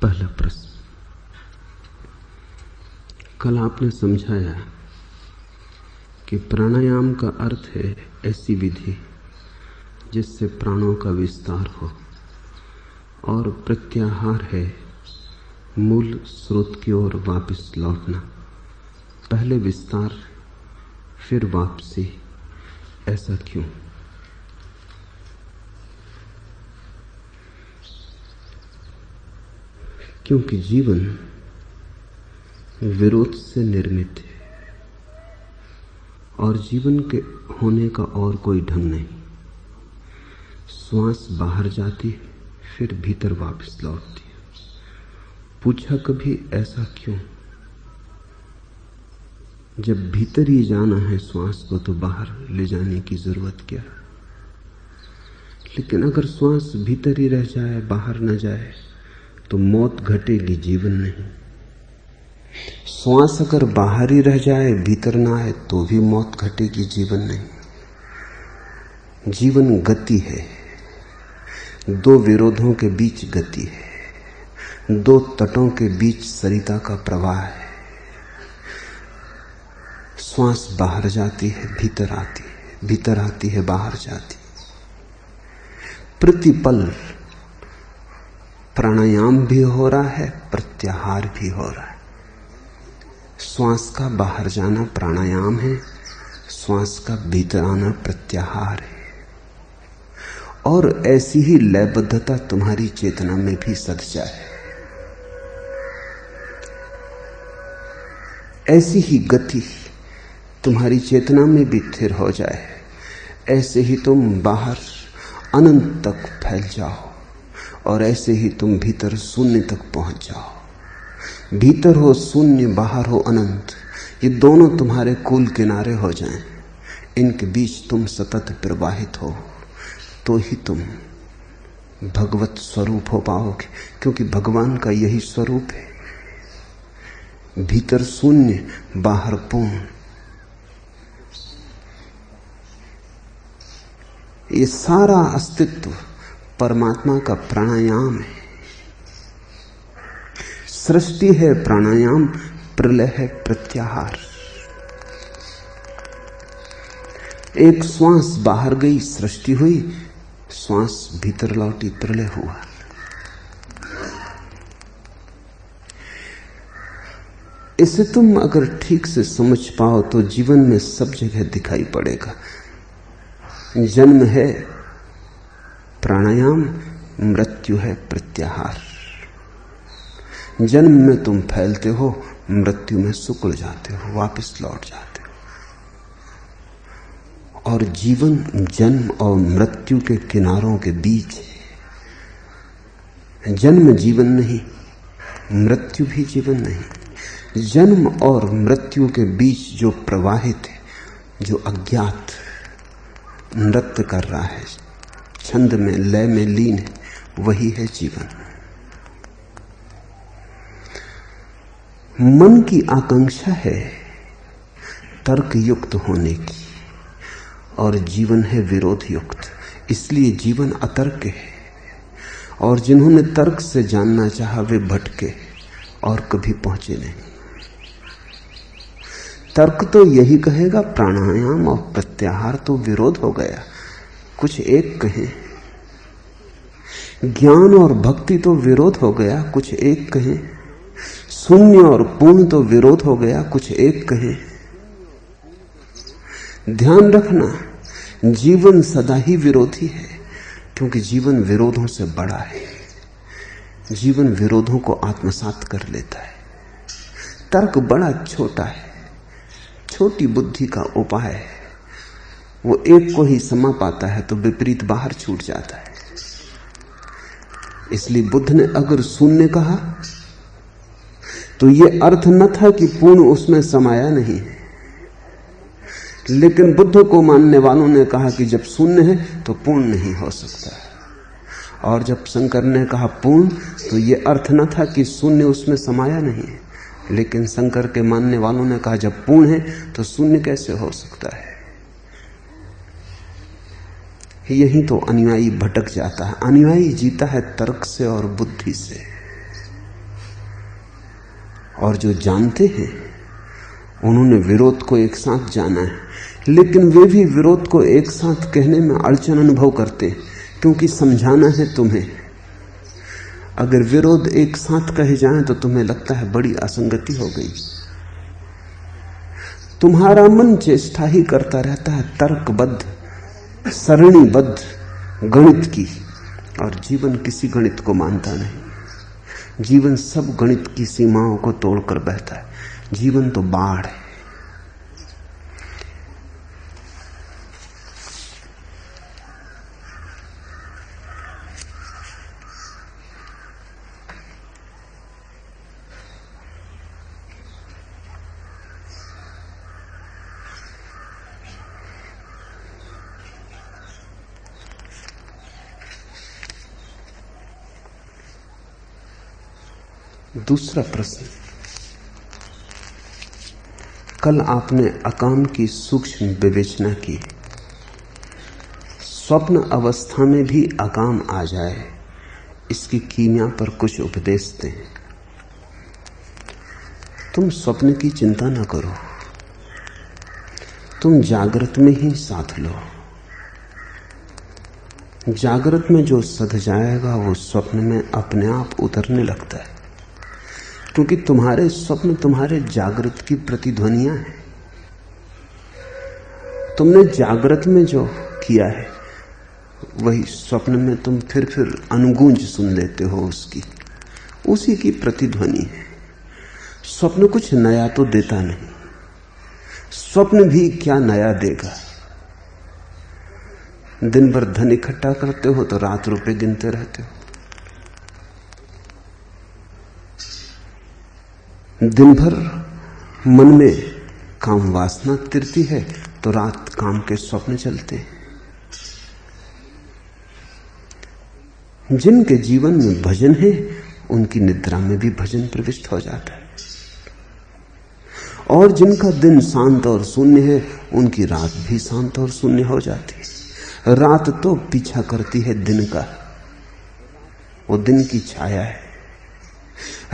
पहला प्रश्न। कल आपने समझाया कि प्राणायाम का अर्थ है ऐसी विधि जिससे प्राणों का विस्तार हो, और प्रत्याहार है मूल स्रोत की ओर वापस लौटना। पहले विस्तार फिर वापसी, ऐसा क्यों? क्योंकि जीवन विरोध से निर्मित है और जीवन के होने का और कोई ढंग नहीं। श्वास बाहर जाती है, फिर भीतर वापस लौटती है। पूछा कभी ऐसा क्यों? जब भीतर ही जाना है श्वास को, तो बाहर ले जाने की जरूरत क्या? लेकिन अगर श्वास भीतर ही रह जाए, बाहर न जाए, तो मौत घटेगी, जीवन नहीं। श्वास अगर बाहर ही रह जाए, भीतर ना आए, तो भी मौत घटेगी, जीवन नहीं। जीवन गति है, दो विरोधों के बीच गति है, दो तटों के बीच सरिता का प्रवाह है। श्वास बाहर जाती है, भीतर आती है, भीतर आती है, बाहर जाती है। प्रतिपल प्राणायाम भी हो रहा है, प्रत्याहार भी हो रहा है। श्वास का बाहर जाना प्राणायाम है, श्वास का भीतर आना प्रत्याहार है। और ऐसी ही लयबद्धता तुम्हारी चेतना में भी सद जाए, ऐसी ही गति तुम्हारी चेतना में भी स्थिर हो जाए, ऐसे ही तुम बाहर अनंत तक फैल जाओ और ऐसे ही तुम भीतर शून्य तक पहुंच जाओ। भीतर हो शून्य, बाहर हो अनंत, ये दोनों तुम्हारे कुल किनारे हो जाएं। इनके बीच तुम सतत प्रवाहित हो, तो ही तुम भगवत स्वरूप हो पाओगे। क्योंकि भगवान का यही स्वरूप है, भीतर शून्य, बाहर पूर्ण। ये सारा अस्तित्व परमात्मा का प्राणायाम है। सृष्टि है प्राणायाम, प्रलय है प्रत्याहार। एक श्वास बाहर गई, सृष्टि हुई, श्वास भीतर लौटी, प्रलय हुआ। इसे तुम अगर ठीक से समझ पाओ तो जीवन में सब जगह दिखाई पड़ेगा। जन्म है प्राणायाम, मृत्यु है प्रत्याहार। जन्म में तुम फैलते हो, मृत्यु में सिकुड़ जाते हो, वापस लौट जाते हो। और जीवन जन्म और मृत्यु के किनारों के बीच है। जन्म जीवन नहीं, मृत्यु भी जीवन नहीं। जन्म और मृत्यु के बीच जो प्रवाहित है, जो अज्ञात नृत्य कर रहा है, छंद में, लय में लीन है, वही है जीवन। मन की आकांक्षा है तर्क युक्त होने की, और जीवन है विरोध युक्त। इसलिए जीवन अतर्क है, और जिन्होंने तर्क से जानना चाहा वे भटके और कभी पहुंचे नहीं। तर्क तो यही कहेगा प्राणायाम और प्रत्याहार तो विरोध हो गया, कुछ एक कहें। ज्ञान और भक्ति तो विरोध हो गया, कुछ एक कहें। शून्य और पूर्ण तो विरोध हो गया, कुछ एक कहें। ध्यान रखना, जीवन सदा ही विरोधी है, क्योंकि जीवन विरोधों से बड़ा है। जीवन विरोधों को आत्मसात कर लेता है। तर्क बड़ा छोटा है, छोटी बुद्धि का उपाय है। वो एक को ही समा पाता है तो विपरीत बाहर छूट जाता है। इसलिए बुद्ध ने अगर शून्य कहा तो ये अर्थ न था कि पूर्ण उसमें समाया नहीं है, लेकिन बुद्ध को मानने वालों ने कहा कि जब शून्य है तो पूर्ण नहीं हो सकता। और जब शंकर ने कहा पूर्ण, तो ये अर्थ न था कि शून्य उसमें समाया नहीं है, लेकिन शंकर के मानने वालों ने कहा जब पूर्ण है तो शून्य कैसे हो सकता है। यही तो अनुयायी भटक जाता है। अनुयायी जीता है तर्क से और बुद्धि से। और जो जानते हैं उन्होंने विरोध को एक साथ जाना है, लेकिन वे भी विरोध को एक साथ कहने में अड़चन अनुभव करते हैं, क्योंकि समझाना है तुम्हें। अगर विरोध एक साथ कहे जाएं तो तुम्हें लगता है बड़ी असंगति हो गई। तुम्हारा मन चेष्टा ही करता रहता है तर्कबद्ध सरणीबद्ध गणित की, और जीवन किसी गणित को मानता नहीं। जीवन सब गणित की सीमाओं को तोड़कर बहता है। जीवन तो बाढ़ है। दूसरा प्रश्न, कल आपने अकाम की सूक्ष्म विवेचना की। स्वप्न अवस्था में भी अकाम आ जाए, इसकी कीमिया पर कुछ उपदेश दें। तुम स्वप्न की चिंता न करो, तुम जागृत में ही साथ लो। जागृत में जो सध जाएगा वो स्वप्न में अपने आप उतरने लगता है, क्योंकि तुम्हारे स्वप्न तुम्हारे जागृत की प्रतिध्वनियां हैं। तुमने जागृत में जो किया है वही स्वप्न में तुम फिर अनुगूंज सुन लेते हो, उसकी उसी की प्रतिध्वनि है। स्वप्न कुछ नया तो देता नहीं। स्वप्न भी क्या नया देगा। दिन भर धन इकट्ठा करते हो तो रात रुपए गिनते रहते हो। दिन भर मन में काम वासना तिरती है तो रात काम के स्वप्न चलते हैं। जिनके जीवन में भजन है उनकी निद्रा में भी भजन प्रविष्ट हो जाता है, और जिनका दिन शांत और शून्य है उनकी रात भी शांत और शून्य हो जाती है। रात तो पीछा करती है दिन का, वो दिन की छाया है।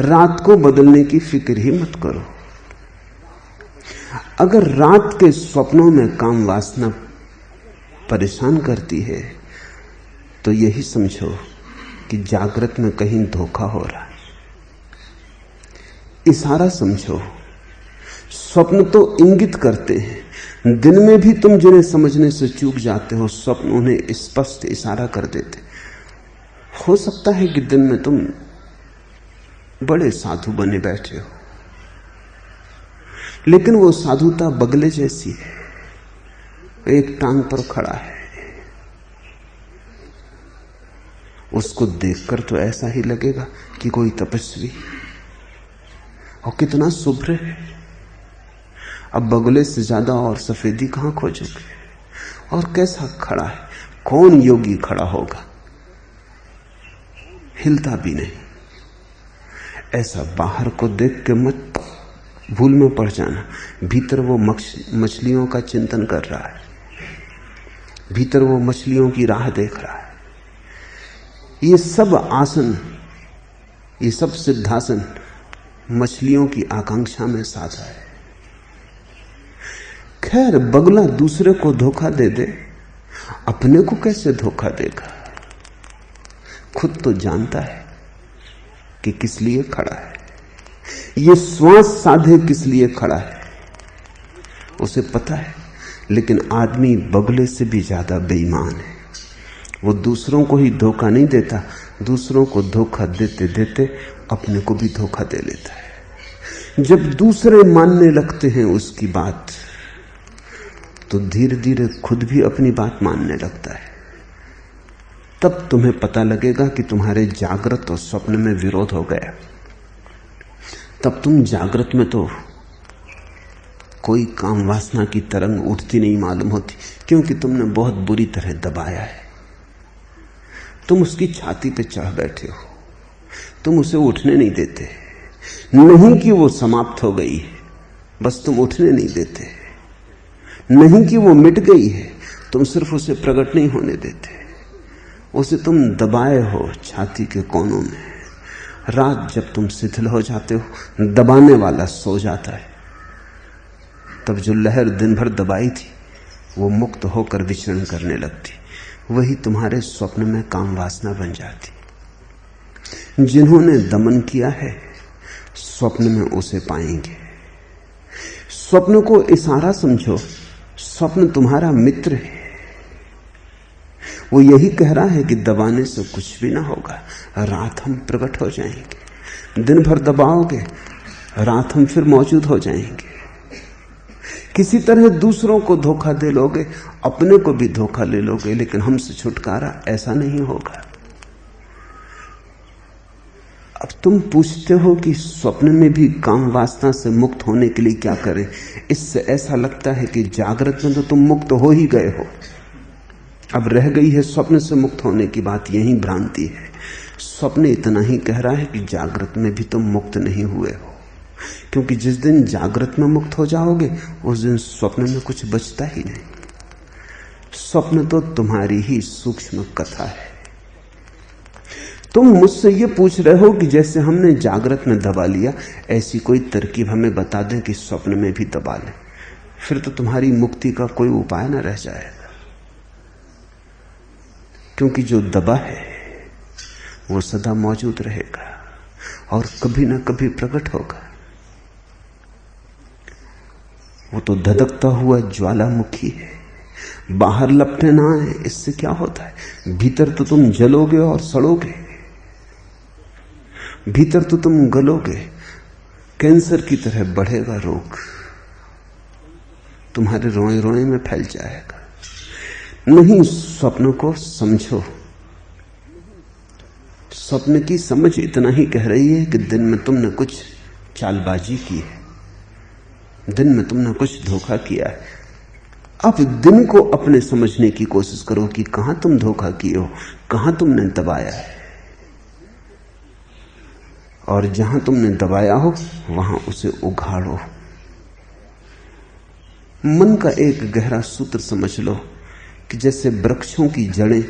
रात को बदलने की फिक्र ही मत करो। अगर रात के स्वप्नों में काम वासना परेशान करती है तो यही समझो कि जागृत में कहीं धोखा हो रहा है। इशारा समझो। स्वप्न तो इंगित करते हैं। दिन में भी तुम जिन्हें समझने से चूक जाते हो, स्वप्न उन्हें स्पष्ट इशारा कर देते। हो सकता है कि दिन में तुम बड़े साधु बने बैठे हो, लेकिन वो साधुता बगले जैसी है। एक टांग पर खड़ा है, उसको देखकर तो ऐसा ही लगेगा कि कोई तपस्वी, और कितना शुभ्र है। अब बगले से ज्यादा और सफेदी कहां खोजोगे। और कैसा खड़ा है, कौन योगी खड़ा होगा, हिलता भी नहीं। ऐसा बाहर को देख के मत भूल में पड़ जाना। भीतर वो मछलियों का चिंतन कर रहा है, भीतर वो मछलियों की राह देख रहा है। ये सब आसन, ये सब सिद्धासन मछलियों की आकांक्षा में साधा है। खैर, बगला दूसरे को धोखा दे दे, अपने को कैसे धोखा देगा। खुद तो जानता है कि किस लिए खड़ा है। ये श्वास साधे किस लिए खड़ा है उसे पता है, लेकिन आदमी बगले से भी ज्यादा बेईमान है। वो दूसरों को ही धोखा नहीं देता, दूसरों को धोखा देते देते अपने को भी धोखा दे लेता है। जब दूसरे मानने लगते हैं उसकी बात, तो धीरे धीरे खुद भी अपनी बात मानने लगता है। तब तुम्हें पता लगेगा कि तुम्हारे जागृत और स्वप्न में विरोध हो गया। तब तुम जागृत में तो कोई काम वासना की तरंग उठती नहीं मालूम होती, क्योंकि तुमने बहुत बुरी तरह दबाया है। तुम उसकी छाती पे चढ़ बैठे हो, तुम उसे उठने नहीं देते। नहीं कि वो समाप्त हो गई है, बस तुम उठने नहीं देते। नहीं कि वो मिट गई है, तुम सिर्फ उसे प्रकट नहीं होने देते। उसे तुम दबाए हो छाती के कोनों में, रात जब तुम शिथिल हो जाते हो, दबाने वाला सो जाता है, तब जो लहर दिन भर दबाई थी वो मुक्त होकर विचरण करने लगती। वही तुम्हारे स्वप्न में काम वासना बन जाती। जिन्होंने दमन किया है स्वप्न में उसे पाएंगे। स्वप्न को इशारा समझो, स्वप्न तुम्हारा मित्र है। वो यही कह रहा है कि दबाने से कुछ भी ना होगा, रात हम प्रकट हो जाएंगे। दिन भर दबाओगे, रात हम फिर मौजूद हो जाएंगे। किसी तरह दूसरों को धोखा दे लोगे, अपने को भी धोखा ले लोगे, लेकिन हमसे छुटकारा ऐसा नहीं होगा। अब तुम पूछते हो कि स्वप्न में भी काम वासना से मुक्त होने के लिए क्या करें। इससे ऐसा लगता है कि जागृत में तो तुम मुक्त हो ही गए हो, अब रह गई है स्वप्न से मुक्त होने की बात। यही भ्रांति है। स्वप्न इतना ही कह रहा है कि जागृत में भी तुम मुक्त नहीं हुए हो, क्योंकि जिस दिन जागृत में मुक्त हो जाओगे उस दिन स्वप्न में कुछ बचता ही नहीं। स्वप्न तो तुम्हारी ही सूक्ष्म कथा है। तुम मुझसे ये पूछ रहे हो कि जैसे हमने जागृत में दबा लिया, ऐसी कोई तरकीब हमें बता दें कि स्वप्न में भी दबा लें। फिर तो तुम्हारी मुक्ति का कोई उपाय न रह जाएगा, क्योंकि जो दबा है वो सदा मौजूद रहेगा और कभी ना कभी प्रकट होगा। वो तो धधकता हुआ ज्वालामुखी है, बाहर लपटे ना आए इससे क्या होता है। भीतर तो तुम जलोगे और सड़ोगे, भीतर तो तुम गलोगे, कैंसर की तरह बढ़ेगा रोग, तुम्हारे रोए रोए में फैल जाएगा। नहीं, स्वप्न को समझो। स्वप्न की समझ इतना ही कह रही है कि दिन में तुमने कुछ चालबाजी की है, दिन में तुमने कुछ धोखा किया है। अब दिन को अपने समझने की कोशिश करो कि कहां तुम धोखा किए हो, कहां तुमने दबाया है, और जहां तुमने दबाया हो वहां उसे उघाड़ो। मन का एक गहरा सूत्र समझ लो कि जैसे वृक्षों की जड़ें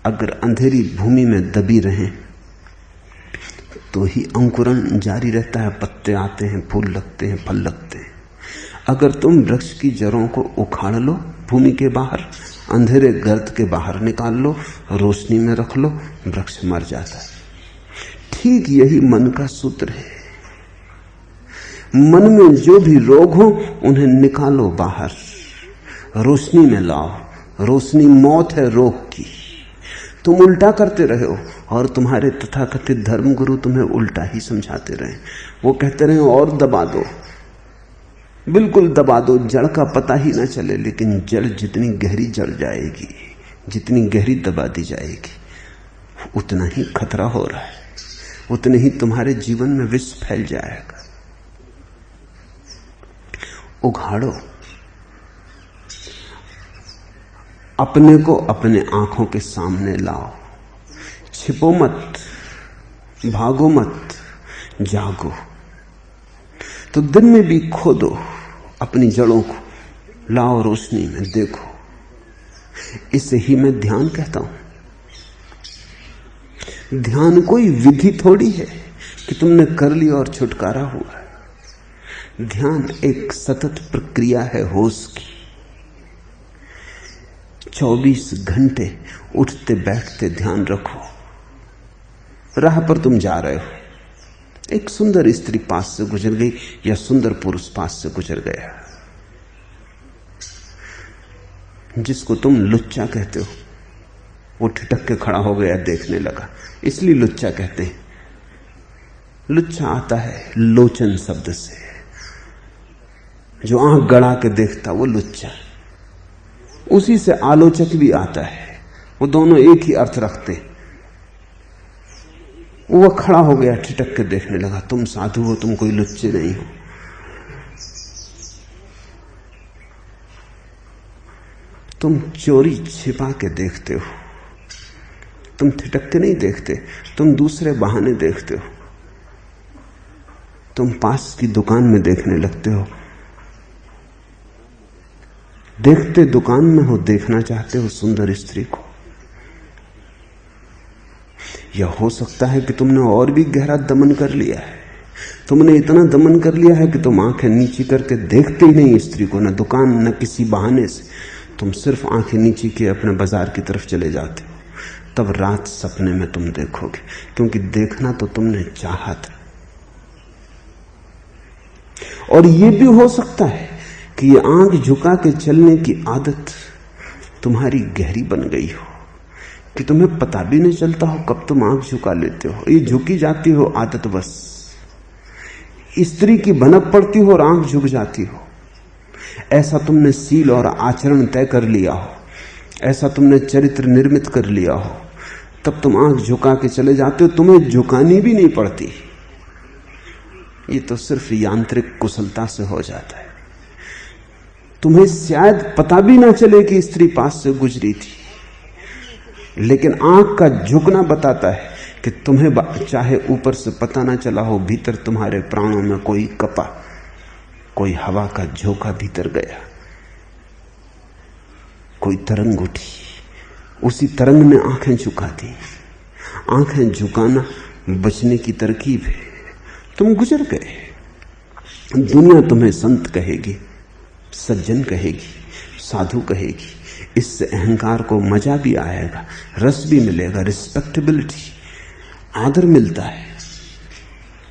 अगर अंधेरी भूमि में दबी रहें तो ही अंकुरण जारी रहता है, पत्ते आते हैं, फूल लगते हैं, फल लगते हैं। अगर तुम वृक्ष की जड़ों को उखाड़ लो, भूमि के बाहर अंधेरे गर्त के बाहर निकाल लो, रोशनी में रख लो, वृक्ष मर जाता है। ठीक यही मन का सूत्र है। मन में जो भी रोग हो उन्हें निकालो बाहर, रोशनी में लाओ। रोशनी मौत है रोग की। तुम उल्टा करते रहे हो और तुम्हारे तथाकथित धर्मगुरु तुम्हें उल्टा ही समझाते रहे। वो कहते रहे और दबा दो, बिल्कुल दबा दो, जड़ का पता ही ना चले। लेकिन जड़ जितनी गहरी जड़ जाएगी, जितनी गहरी दबा दी जाएगी, उतना ही खतरा हो रहा है, उतने ही तुम्हारे जीवन में विष फैल जाएगा। उघाड़ो, अपने को अपने आंखों के सामने लाओ। छिपो मत, भागो मत, जागो। तो दिन में भी खोदो अपनी जड़ों को, लाओ रोशनी में, देखो। इसे ही मैं ध्यान कहता हूं। ध्यान कोई विधि थोड़ी है कि तुमने कर ली और छुटकारा हुआ। ध्यान एक सतत प्रक्रिया है होश की। 24 घंटे उठते बैठते ध्यान रखो। राह पर तुम जा रहे हो, एक सुंदर स्त्री पास से गुजर गई या सुंदर पुरुष पास से गुजर गया, जिसको तुम लुच्चा कहते हो, वो ठिठक के खड़ा हो गया, देखने लगा, इसलिए लुच्चा कहते हैं। लुच्चा आता है लोचन शब्द से, जो आंख गड़ा के देखता वो लुच्चा। उसी से आलोचक भी आता है, वो दोनों एक ही अर्थ रखते हैं। वो खड़ा हो गया, ठिठक के देखने लगा। तुम साधु हो, तुम कोई लुच्चे नहीं हो। तुम चोरी छिपा के देखते हो, तुम ठिठक के नहीं देखते, तुम दूसरे बहाने देखते हो। तुम पास की दुकान में देखने लगते हो, देखते दुकान में हो, देखना चाहते हो सुंदर स्त्री को। या हो सकता है कि तुमने और भी गहरा दमन कर लिया है। तुमने इतना दमन कर लिया है कि तुम आंखें नीची करके देखते ही नहीं स्त्री को, न दुकान न किसी बहाने से। तुम सिर्फ आंखें नीची के अपने बाजार की तरफ चले जाते हो। तब रात सपने में तुम देखोगे, क्योंकि देखना तो तुमने चाहा था। और यह भी हो सकता है कि ये आंख झुका के चलने की आदत तुम्हारी गहरी बन गई हो, कि तुम्हें पता भी नहीं चलता हो कब तुम आंख झुका लेते हो। ये झुकी जाती हो आदत बस। स्त्री की भनक पड़ती हो और आंख झुक जाती हो। ऐसा तुमने सील और आचरण तय कर लिया हो, ऐसा तुमने चरित्र निर्मित कर लिया हो, तब तुम आंख झुका के चले जाते हो। तुम्हें झुकानी भी नहीं पड़ती। ये तो सिर्फ यांत्रिक कुशलता से हो जाता है। तुम्हें शायद पता भी ना चले कि स्त्री पास से गुजरी थी, लेकिन आंख का झुकना बताता है कि तुम्हें चाहे ऊपर से पता ना चला हो, भीतर तुम्हारे प्राणों में कोई कपा, कोई हवा का झोंका भीतर गया, कोई तरंग उठी, उसी तरंग ने आंखें झुका दी। आंखें झुकाना बचने की तरकीब है। तुम गुजर गए। दुनिया तुम्हें संत कहेगी, सज्जन कहेगी, साधु कहेगी। इससे अहंकार को मजा भी आएगा, रस भी मिलेगा, रिस्पेक्टेबिलिटी, आदर मिलता है।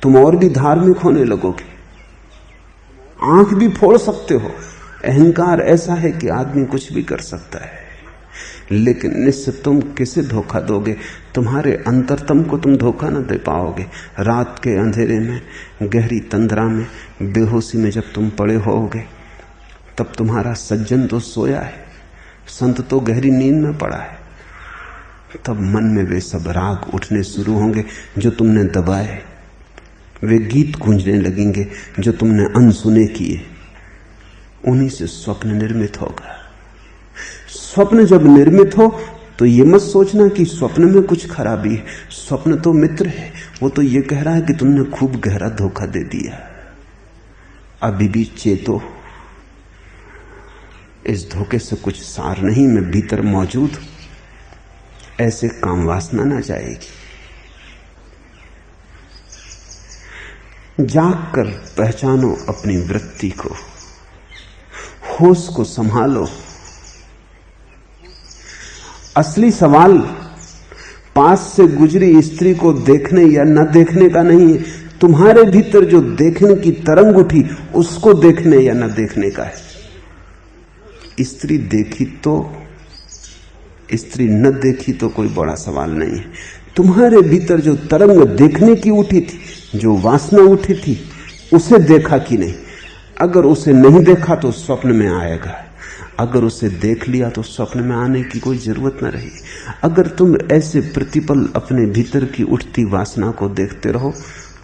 तुम और भी धार्मिक होने लगोगे, आंख भी फोड़ सकते हो। अहंकार ऐसा है कि आदमी कुछ भी कर सकता है, लेकिन इससे तुम किसे धोखा दोगे? तुम्हारे अंतरतम को तुम धोखा ना दे पाओगे। रात के अंधेरे में, गहरी तंद्रा में, बेहोशी में जब तुम पड़े होगे, तब तुम्हारा सज्जन तो सोया है, संत तो गहरी नींद में पड़ा है। तब मन में वे सब राग उठने शुरू होंगे जो तुमने दबाए, वे गीत गूंजने लगेंगे जो तुमने अनसुने किए। उन्हीं से स्वप्न निर्मित होगा। स्वप्न जब निर्मित हो तो ये मत सोचना कि स्वप्न में कुछ खराबी है। स्वप्न तो मित्र है, वो तो ये कह रहा है कि तुमने खूब गहरा धोखा दे दिया, अभी भी चेतो। इस धोखे से कुछ सार नहीं, मैं भीतर मौजूद हूं। ऐसे काम वासना ना जाएगी। जाग कर पहचानो अपनी वृत्ति को, होश को संभालो। असली सवाल पास से गुजरी स्त्री को देखने या न देखने का नहीं है, तुम्हारे भीतर जो देखने की तरंग उठी उसको देखने या न देखने का है। स्त्री देखी तो, स्त्री न देखी तो कोई बड़ा सवाल नहीं है। तुम्हारे भीतर जो तरंग देखने की उठी थी, जो वासना उठी थी, उसे देखा कि नहीं? अगर उसे नहीं देखा तो स्वप्न में आएगा, अगर उसे देख लिया तो स्वप्न में आने की कोई जरूरत न रही। अगर तुम ऐसे प्रतिपल अपने भीतर की उठती वासना को देखते रहो,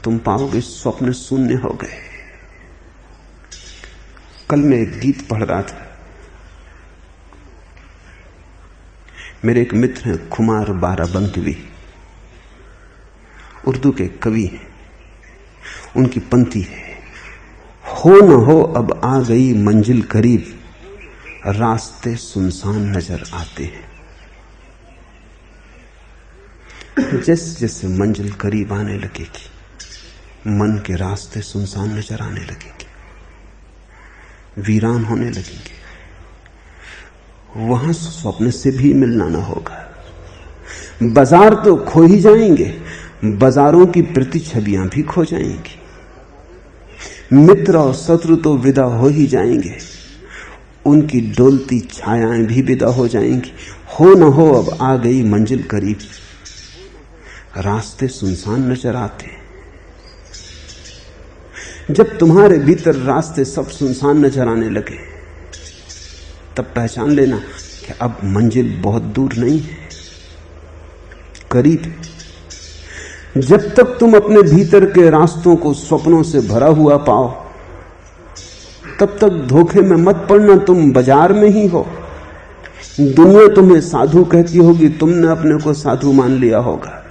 तुम पाओगे स्वप्न शून्य हो गए। कल मैं एक गीत पढ़ रहा था। मेरे एक मित्र हैं खुमार बाराबंकी, उर्दू के कवि हैं। उनकी पंक्ति है, हो न हो अब आ गई मंजिल करीब, रास्ते सुनसान नजर आते हैं। जैसे जैसे मंजिल करीब आने लगेगी, मन के रास्ते सुनसान नजर आने लगेंगे, वीरान होने लगेंगे। वहां स्वप्न से भी मिलना ना होगा। बाजार तो खो ही जाएंगे, बाजारों की प्रतिछवियां भी खो जाएंगी। मित्र और शत्रु तो विदा हो ही जाएंगे, उनकी डोलती छायाएं भी विदा हो जाएंगी। हो न हो अब आ गई मंजिल करीब, रास्ते सुनसान नजर आते। जब तुम्हारे भीतर रास्ते सब सुनसान नजर आने लगे, तब पहचान लेना कि अब मंजिल बहुत दूर नहीं है, करीब है। जब तक तुम अपने भीतर के रास्तों को स्वप्नों से भरा हुआ पाओ, तब तक धोखे में मत पड़ना। तुम बाजार में ही हो, दुनिया तुम्हें साधु कहती होगी, तुमने अपने को साधु मान लिया होगा,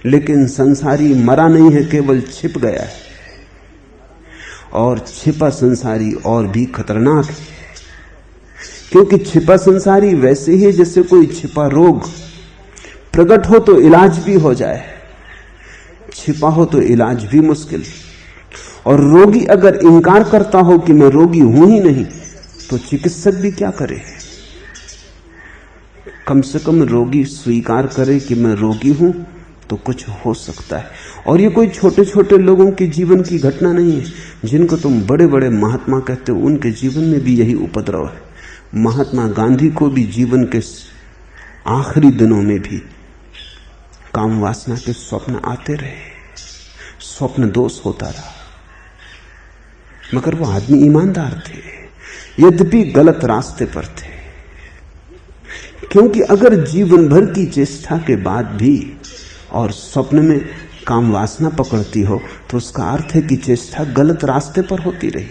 लेकिन संसारी मरा नहीं है, केवल छिप गया है। और छिपा संसारी और भी खतरनाक है, क्योंकि छिपा संसारी वैसे ही जैसे कोई छिपा रोग। प्रकट हो तो इलाज भी हो जाए, छिपा हो तो इलाज भी मुश्किल। और रोगी अगर इंकार करता हो कि मैं रोगी हूं ही नहीं, तो चिकित्सक भी क्या करे? कम से कम रोगी स्वीकार करे कि मैं रोगी हूं तो कुछ हो सकता है। और ये कोई छोटे छोटे लोगों के जीवन की घटना नहीं है, जिनको तुम बड़े बड़े महात्मा कहते हो, उनके जीवन में भी यही उपद्रव है। महात्मा गांधी को भी जीवन के आखिरी दिनों में भी काम वासना के स्वप्न आते रहे, स्वप्न दोष होता रहा, मगर वो आदमी ईमानदार थे, यद्यपि गलत रास्ते पर थे। क्योंकि अगर जीवन भर की चेष्टा के बाद भी और स्वप्न में काम वासना पकड़ती हो, तो उसका अर्थ है कि चेष्टा गलत रास्ते पर होती रही।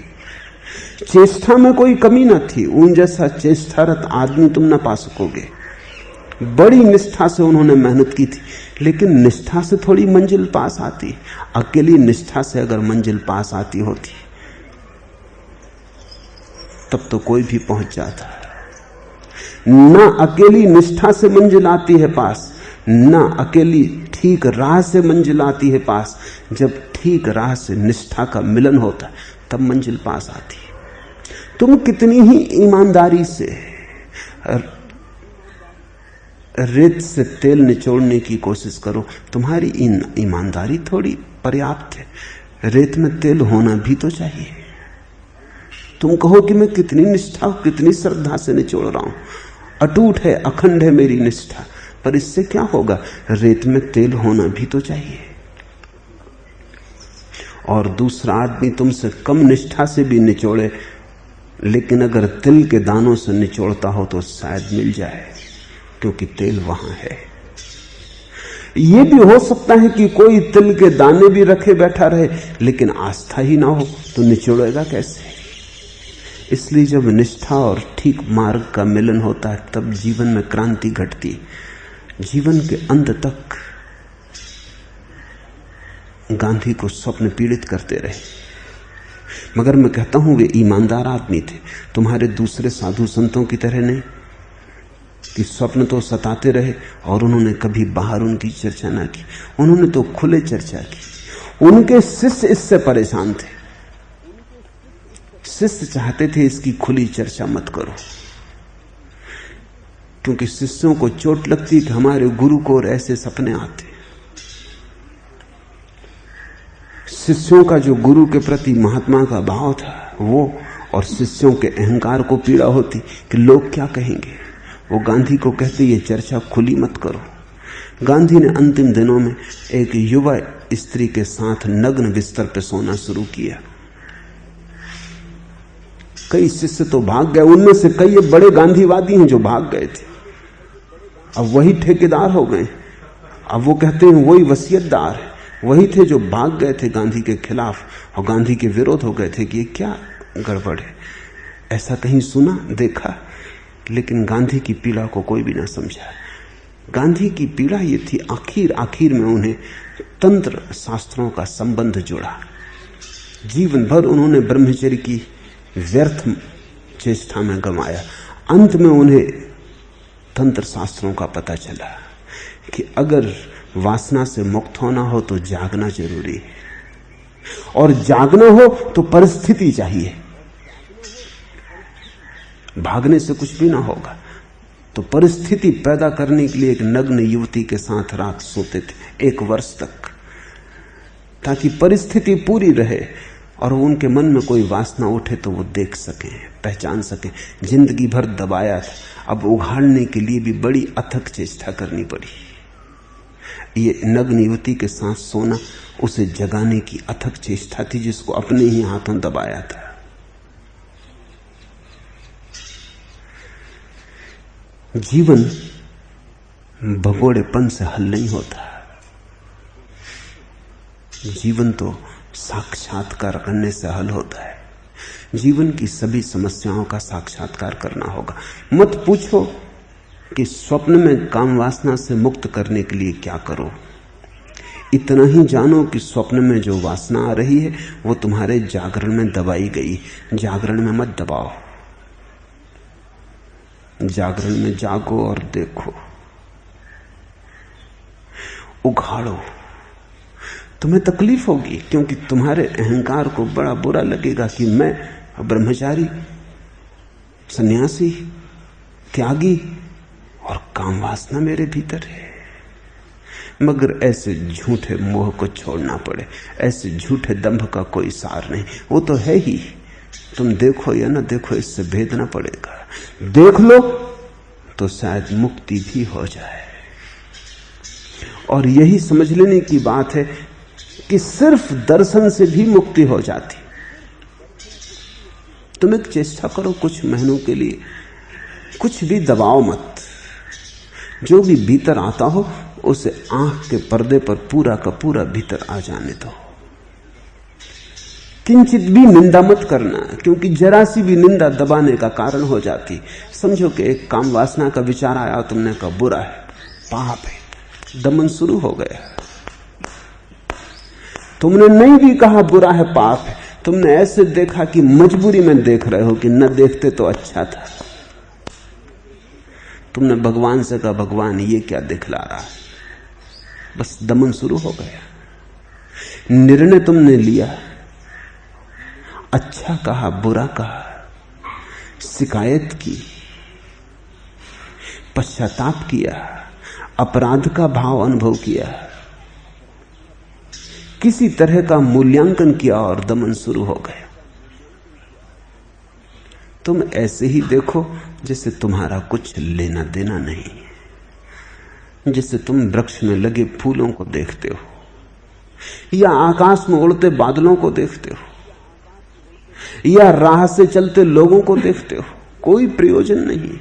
चेष्टा में कोई कमी न थी, उन जैसा चेष्टारत आदमी तुम न पा सकोगे। बड़ी निष्ठा से उन्होंने मेहनत की थी, लेकिन निष्ठा से थोड़ी मंजिल पास आती। अकेली निष्ठा से अगर मंजिल पास आती होती तब तो कोई भी पहुंच जाता। न अकेली निष्ठा से मंजिल आती है पास, न अकेली ठीक राह से मंजिल आती है पास। जब ठीक राह से निष्ठा का मिलन होता है तब मंजिल पास आती है। तुम कितनी ही ईमानदारी से रेत से तेल निचोड़ने की कोशिश करो, तुम्हारी ईमानदारी थोड़ी पर्याप्त है। रेत में तेल होना भी तो चाहिए। तुम कहो कि मैं कितनी निष्ठा, कितनी श्रद्धा से निचोड़ रहा हूं, अटूट है, अखंड है मेरी निष्ठा, पर इससे क्या होगा? रेत में तेल होना भी तो चाहिए। और दूसरा आदमी तुमसे कम निष्ठा से भी निचोड़े, लेकिन अगर तिल के दानों से निचोड़ता हो तो शायद मिल जाए, क्योंकि तेल वहां है। यह भी हो सकता है कि कोई तिल के दाने भी रखे बैठा रहे, लेकिन आस्था ही ना हो तो निचोड़ेगा कैसे? इसलिए जब निष्ठा और ठीक मार्ग का मिलन होता है तब जीवन में क्रांति घटती है। जीवन के अंत तक गांधी को स्वप्न पीड़ित करते रहे, मगर मैं कहता हूं वे ईमानदार आदमी थे, तुम्हारे दूसरे साधु संतों की तरह नहीं कि स्वप्न तो सताते रहे और उन्होंने कभी बाहर उनकी चर्चा ना की। उन्होंने तो खुले चर्चा की। उनके शिष्य इससे परेशान थे। शिष्य चाहते थे इसकी खुली चर्चा मत करो, क्योंकि शिष्यों को चोट लगती कि हमारे गुरु को और ऐसे सपने आते। शिष्यों का जो गुरु के प्रति महात्मा का भाव था वो, और शिष्यों के अहंकार को पीड़ा होती कि लोग क्या कहेंगे। वो गांधी को कहते ये चर्चा खुली मत करो। गांधी ने अंतिम दिनों में एक युवा स्त्री के साथ नग्न बिस्तर पर सोना शुरू किया। कई शिष्य तो भाग गए, उनमें से कई बड़े गांधीवादी हैं जो भाग गए थे, अब वही ठेकेदार हो गए। अब वो कहते हैं वही वसीयतदार है। वही थे जो भाग गए थे गांधी के खिलाफ और गांधी के विरोध हो गए थे कि ये क्या गड़बड़ है। ऐसा कहीं सुना, देखा, लेकिन गांधी की पीड़ा को कोई भी ना समझा। गांधी की पीड़ा ये थी, आखिर में उन्हें तंत्र शास्त्रों का संबंध जुड़ा। जीवन भर उन्होंने ब्रह्मचर्य की व्यर्थ चेष्टा में गंवाया। अंत में उन्हें तंत्र शास्त्रों का पता चला कि अगर वासना से मुक्त होना हो तो जागना जरूरी है, और जागना हो तो परिस्थिति चाहिए। भागने से कुछ भी ना होगा। तो परिस्थिति पैदा करने के लिए एक नग्न युवती के साथ रात सोते थे 1 वर्ष तक, ताकि परिस्थिति पूरी रहे और उनके मन में कोई वासना उठे तो वो देख सके, पहचान सके। जिंदगी भर दबाया था, अब उघाड़ने के लिए भी बड़ी अथक चेष्टा करनी पड़ी। ये नग्न युवती के साथ सोना उसे जगाने की अथक चेष्टा थी, जिसको अपने ही हाथों दबाया था। जीवन भगोड़ेपन से हल नहीं होता। जीवन तो साक्षात्कार करने से हल होता है। जीवन की सभी समस्याओं का साक्षात्कार करना होगा। मत पूछो कि स्वप्न में काम वासना से मुक्त करने के लिए क्या करो। इतना ही जानो कि स्वप्न में जो वासना आ रही है वो तुम्हारे जागरण में दबाई गई। जागरण में मत दबाओ, जागरण में जागो और देखो। उघाड़ो। तुम्हें तकलीफ होगी क्योंकि तुम्हारे अहंकार को बड़ा बुरा लगेगा कि मैं ब्रह्मचारी, सन्यासी, त्यागी और काम वासना मेरे भीतर है। मगर ऐसे झूठे मोह को छोड़ना पड़े, ऐसे झूठे दंभ का कोई सार नहीं, वो तो है ही। तुम देखो या ना देखो, इससे भेदना पड़ेगा। देख लो तो शायद मुक्ति भी हो जाए। और यही समझ लेने की बात है कि सिर्फ दर्शन से भी मुक्ति हो जाती। तुम एक चेष्टा करो कुछ महीनों के लिए, कुछ भी दबाओ मत। जो भी भीतर आता हो उसे आंख के पर्दे पर पूरा का पूरा भीतर आ जाने दो। किंचित भी निंदा मत करना, क्योंकि जरा सी भी निंदा दबाने का कारण हो जाती। समझो कि एक काम वासना का विचार आया, तुमने कहा बुरा है, पाप है, दमन शुरू हो गया। तुमने नहीं भी कहा बुरा है, पाप है, तुमने ऐसे देखा कि मजबूरी में देख रहे हो कि न देखते तो अच्छा था। तुमने भगवान से कहा भगवान ये क्या दिखला रहा है, बस दमन शुरू हो गया। निर्णय तुमने लिया, अच्छा कहा बुरा कहा, शिकायत की, पश्चाताप किया, अपराध का भाव अनुभव किया, किसी तरह का मूल्यांकन किया और दमन शुरू हो गया। तुम ऐसे ही देखो जैसे तुम्हारा कुछ लेना देना नहीं है, जैसे तुम वृक्ष में लगे फूलों को देखते हो या आकाश में उड़ते बादलों को देखते हो या राह से चलते लोगों को देखते हो। कोई प्रयोजन नहीं है,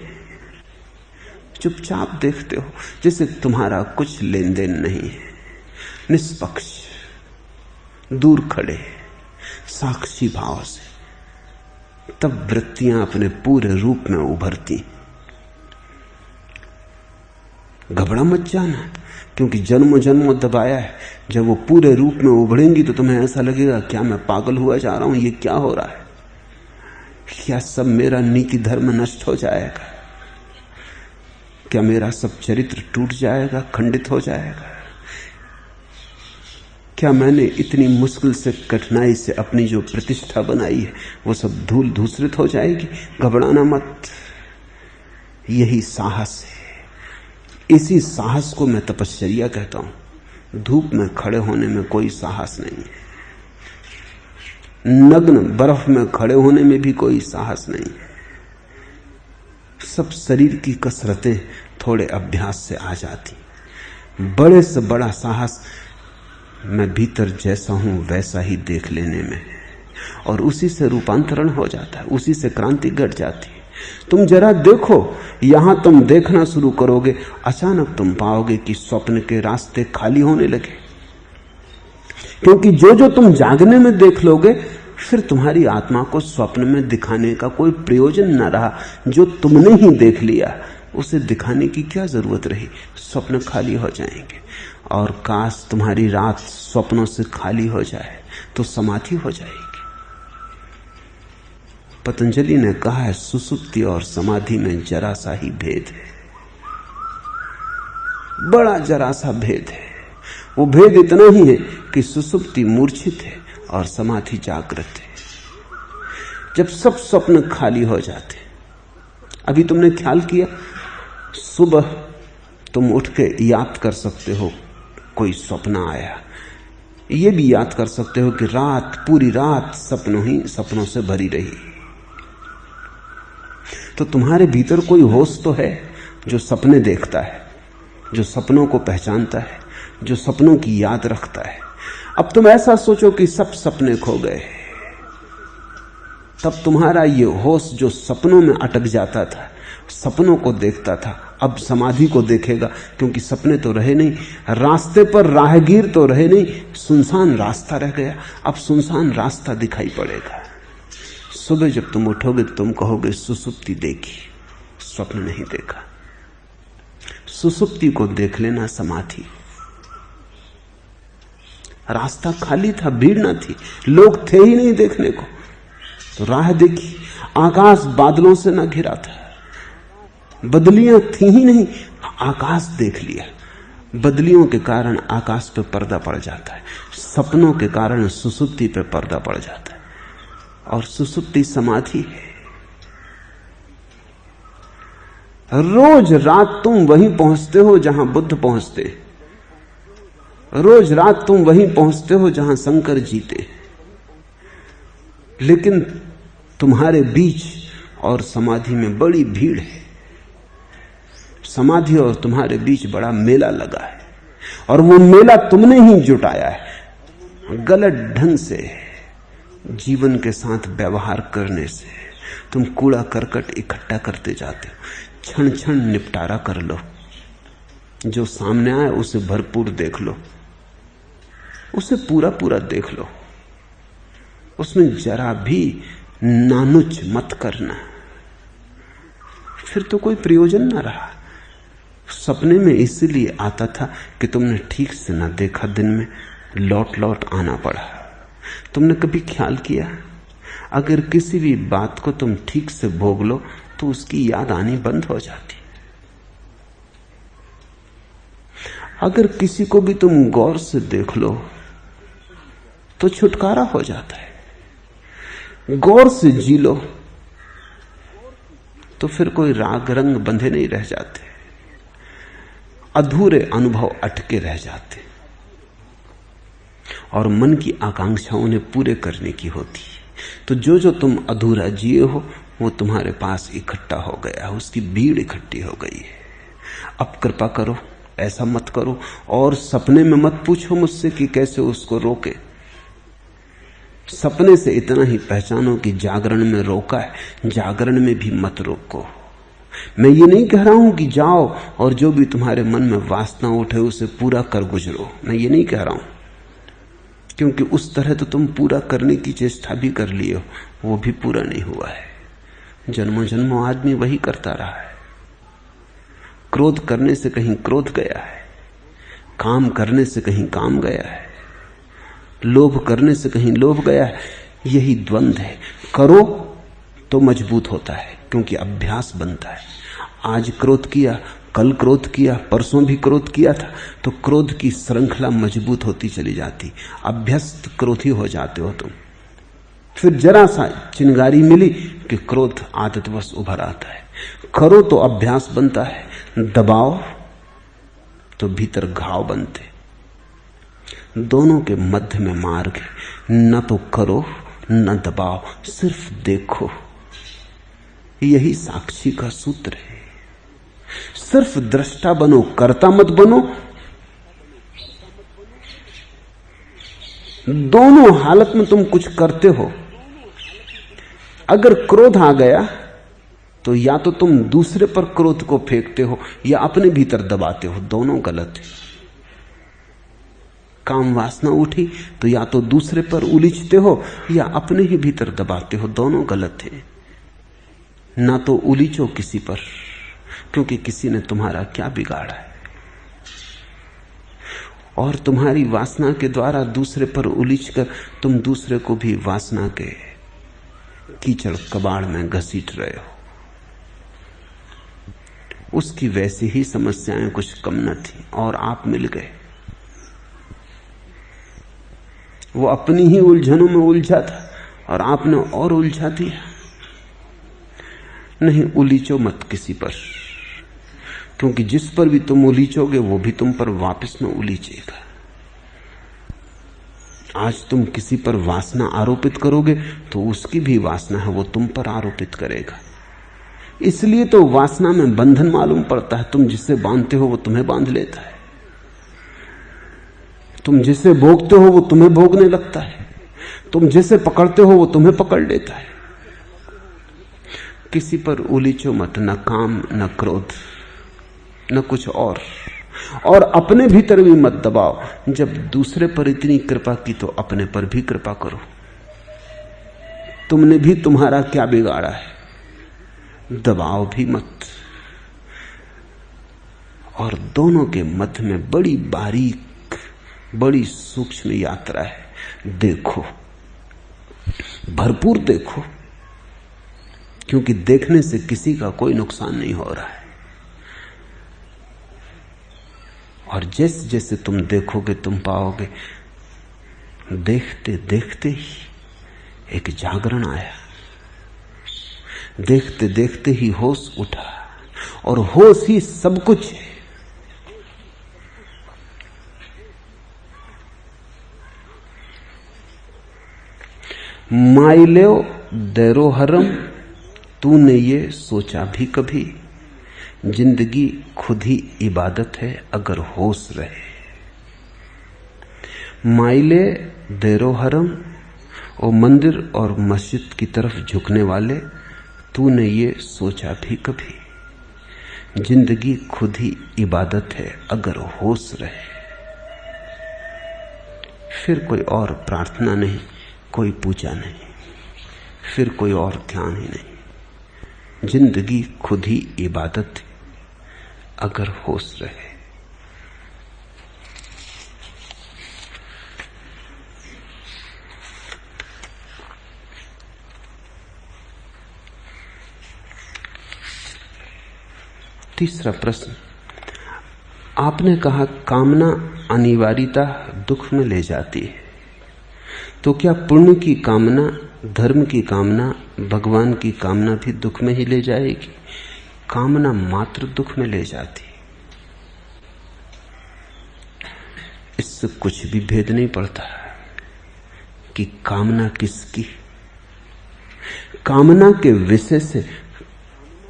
चुपचाप देखते हो जैसे तुम्हारा कुछ लेन देन नहीं है। निष्पक्ष, दूर खड़े, साक्षी भाव से, तब वृत्तियां अपने पूरे रूप में उभरती। घबरा मत जाना, क्योंकि जन्मों जन्मों दबाया है। जब वो पूरे रूप में उभरेंगी तो तुम्हें ऐसा लगेगा क्या मैं पागल हुआ जा रहा हूं, ये क्या हो रहा है, क्या सब मेरा नीति धर्म नष्ट हो जाएगा, क्या मेरा सब चरित्र टूट जाएगा, खंडित हो जाएगा, क्या मैंने इतनी मुश्किल से कठिनाई से अपनी जो प्रतिष्ठा बनाई है वो सब धूल धूसरित हो जाएगी। घबराना मत, यही साहस है। इसी साहस को मैं तपश्चर्या कहता हूं। धूप में खड़े होने में कोई साहस नहीं है, नग्न बर्फ में खड़े होने में भी कोई साहस नहीं है। सब शरीर की कसरतें थोड़े अभ्यास से आ जाती। बड़े से बड़ा साहस मैं भीतर जैसा हूं वैसा ही देख लेने में, और उसी से रूपांतरण हो जाता है, उसी से क्रांति घट जाती है। तुम जरा देखो, यहां तुम देखना शुरू करोगे, अचानक तुम पाओगे कि स्वप्न के रास्ते खाली होने लगे। क्योंकि जो जो तुम जागने में देख लोगे, फिर तुम्हारी आत्मा को स्वप्न में दिखाने का कोई प्रयोजन न रहा। जो तुमने ही देख लिया उसे दिखाने की क्या जरूरत रही। स्वप्न खाली हो जाएंगे, और काश तुम्हारी रात स्वप्नों से खाली हो जाए तो समाधि हो जाएगी। पतंजलि ने कहा है सुसुप्ति और समाधि में जरा सा ही भेद है, बड़ा जरा सा भेद है। वो भेद इतना ही है कि सुसुप्ति मूर्छित है और समाधि जागृत है। जब सब स्वप्न खाली हो जाते, अभी तुमने ख्याल किया, सुबह तुम उठ के याद कर सकते हो कोई स्वप्न आया, ये भी याद कर सकते हो कि रात, पूरी रात सपनों ही सपनों से भरी रही। तो तुम्हारे भीतर कोई होश तो है जो सपने देखता है, जो सपनों को पहचानता है, जो सपनों की याद रखता है। अब तुम ऐसा सोचो कि सब सपने खो गए, तब तुम्हारा ये होश जो सपनों में अटक जाता था, सपनों को देखता था, अब समाधि को देखेगा, क्योंकि सपने तो रहे नहीं, रास्ते पर राहगीर तो रहे नहीं, सुनसान रास्ता रह गया। अब सुनसान रास्ता दिखाई पड़ेगा। सुबह जब तुम उठोगे तुम कहोगे सुसुप्ति देखी, स्वप्न नहीं देखा। सुसुप्ति को देख लेना समाधि। रास्ता खाली था, भीड़ ना थी, लोग थे ही नहीं देखने को, तो राह देखी। आकाश बादलों से ना घिरा था, बदलियां थी ही नहीं, आकाश देख लिया। बदलियों के कारण आकाश पे पर्दा पड़ जाता है, सपनों के कारण सुसुप्ति पे पर्दा पड़ जाता है, और सुसुप्ति समाधि है। रोज रात तुम वहीं पहुंचते हो जहां बुद्ध पहुंचते, रोज रात तुम वहीं पहुंचते हो जहां शंकर जीते, लेकिन तुम्हारे बीच और समाधि में बड़ी भीड़ है। समाधि और तुम्हारे बीच बड़ा मेला लगा है, और वो मेला तुमने ही जुटाया है। गलत ढंग से जीवन के साथ व्यवहार करने से तुम कूड़ा करकट इकट्ठा करते जाते हो। क्षण क्षण निपटारा कर लो, जो सामने आए उसे भरपूर देख लो, उसे पूरा पूरा देख लो, उसमें जरा भी नानुच मत करना, फिर तो कोई प्रयोजन ना रहा। सपने में इसलिए आता था कि तुमने ठीक से ना देखा, दिन में लौट लौट आना पड़ा। तुमने कभी ख्याल किया अगर किसी भी बात को तुम ठीक से भोग लो तो उसकी याद आनी बंद हो जाती। अगर किसी को भी तुम गौर से देख लो तो छुटकारा हो जाता है। गौर से जी लो तो फिर कोई राग रंग बंधे नहीं रह जाते, अधूरे अनुभव अटके रह जाते, और मन की आकांक्षाओं ने पूरे करने की होती। तो जो जो तुम अधूरा जिए हो वो तुम्हारे पास इकट्ठा हो गया, उसकी भीड़ इकट्ठी हो गई है। अब कृपा करो, ऐसा मत करो, और सपने में मत पूछो मुझसे कि कैसे उसको रोके। सपने से इतना ही पहचानो कि जागरण में रोका है, जागरण में भी मत रोको। मैं ये नहीं कह रहा हूं कि जाओ और जो भी तुम्हारे मन में वासना उठे उसे पूरा कर गुजरो, मैं ये नहीं कह रहा हूं, क्योंकि उस तरह तो तुम पूरा करने की चेष्टा भी कर लिए हो, वो भी पूरा नहीं हुआ है। जन्मों जन्मों आदमी वही करता रहा है। क्रोध करने से कहीं क्रोध गया है, काम करने से कहीं काम गया है, लोभ करने से कहीं लोभ गया है। यही द्वंद्व है। करो तो मजबूत होता है, क्योंकि अभ्यास बनता है। आज क्रोध किया, कल क्रोध किया, परसों भी क्रोध किया था, तो क्रोध की श्रृंखला मजबूत होती चली जाती। अभ्यस्त क्रोधी हो जाते हो तुम। फिर जरा सा चिंगारी मिली कि क्रोध आदतवश उभर आता है। करो तो अभ्यास बनता है, दबाओ तो भीतर घाव बनते। दोनों के मध्य में मार्ग है, न तो करो न दबाओ, सिर्फ देखो। यही साक्षी का सूत्र है। सिर्फ दृष्टा बनो, कर्ता मत बनो। दोनों हालत में तुम कुछ करते हो। अगर क्रोध आ गया तो या तो तुम दूसरे पर क्रोध को फेंकते हो या अपने भीतर दबाते हो, दोनों गलत है। काम वासना उठी तो या तो दूसरे पर उलीचते हो या अपने ही भीतर दबाते हो, दोनों गलत है। ना तो उलीचो किसी पर, क्योंकि किसी ने तुम्हारा क्या बिगाड़ा है, और तुम्हारी वासना के द्वारा दूसरे पर उलीचकर तुम दूसरे को भी वासना के कीचड़ कबाड़ में घसीट रहे हो। उसकी वैसी ही समस्याएं कुछ कम न थी और आप मिल गए। वो अपनी ही उलझनों में उलझा था और आपने और उलझा दिया। नहीं, उलीचो मत किसी पर, क्योंकि जिस पर भी तुम उलीचोगे वो भी तुम पर वापस में उलीचेगा। आज तुम किसी पर वासना आरोपित करोगे तो उसकी भी वासना है, वो तुम पर आरोपित करेगा। इसलिए तो वासना में बंधन मालूम पड़ता है। तुम जिसे बांधते हो वो तुम्हें बांध लेता है, तुम जिसे भोगते हो वो तुम्हें भोगने लगता है, तुम जिसे पकड़ते हो वो तुम्हें पकड़ लेता है। किसी पर उलीचो मत, न काम न क्रोध न कुछ और अपने भीतर भी मत दबाओ। जब दूसरे पर इतनी कृपा की तो अपने पर भी कृपा करो। तुमने भी तुम्हारा क्या बिगाड़ा है, दबाओ भी मत। और दोनों के मध्य में बड़ी बारीक, बड़ी सूक्ष्म यात्रा है। देखो, भरपूर देखो, क्योंकि देखने से किसी का कोई नुकसान नहीं हो रहा है। और जैसे जैसे तुम देखोगे तुम पाओगे देखते देखते ही एक जागरण आया, देखते देखते ही होश उठा, और होश ही सब कुछ है। माइलेओ देरोहरम, तूने ये सोचा भी कभी, जिंदगी खुद ही इबादत है अगर होश रहे। माइले देरोहरम, ओ मंदिर और मस्जिद की तरफ झुकने वाले, तूने ये सोचा भी कभी, जिंदगी खुद ही इबादत है अगर होश रहे। फिर कोई और प्रार्थना नहीं, कोई पूजा नहीं, फिर कोई और ध्यान ही नहीं। जिंदगी खुद ही इबादत है अगर होश रहे। तीसरा प्रश्न, आपने कहा कामना अनिवार्यता दुख में ले जाती है, तो क्या पुण्य की कामना, धर्म की कामना, भगवान की कामना भी दुख में ही ले जाएगी? कामना मात्र दुख में ले जाती, इससे कुछ भी भेद नहीं पड़ता कि कामना किसकी। कामना के विषय से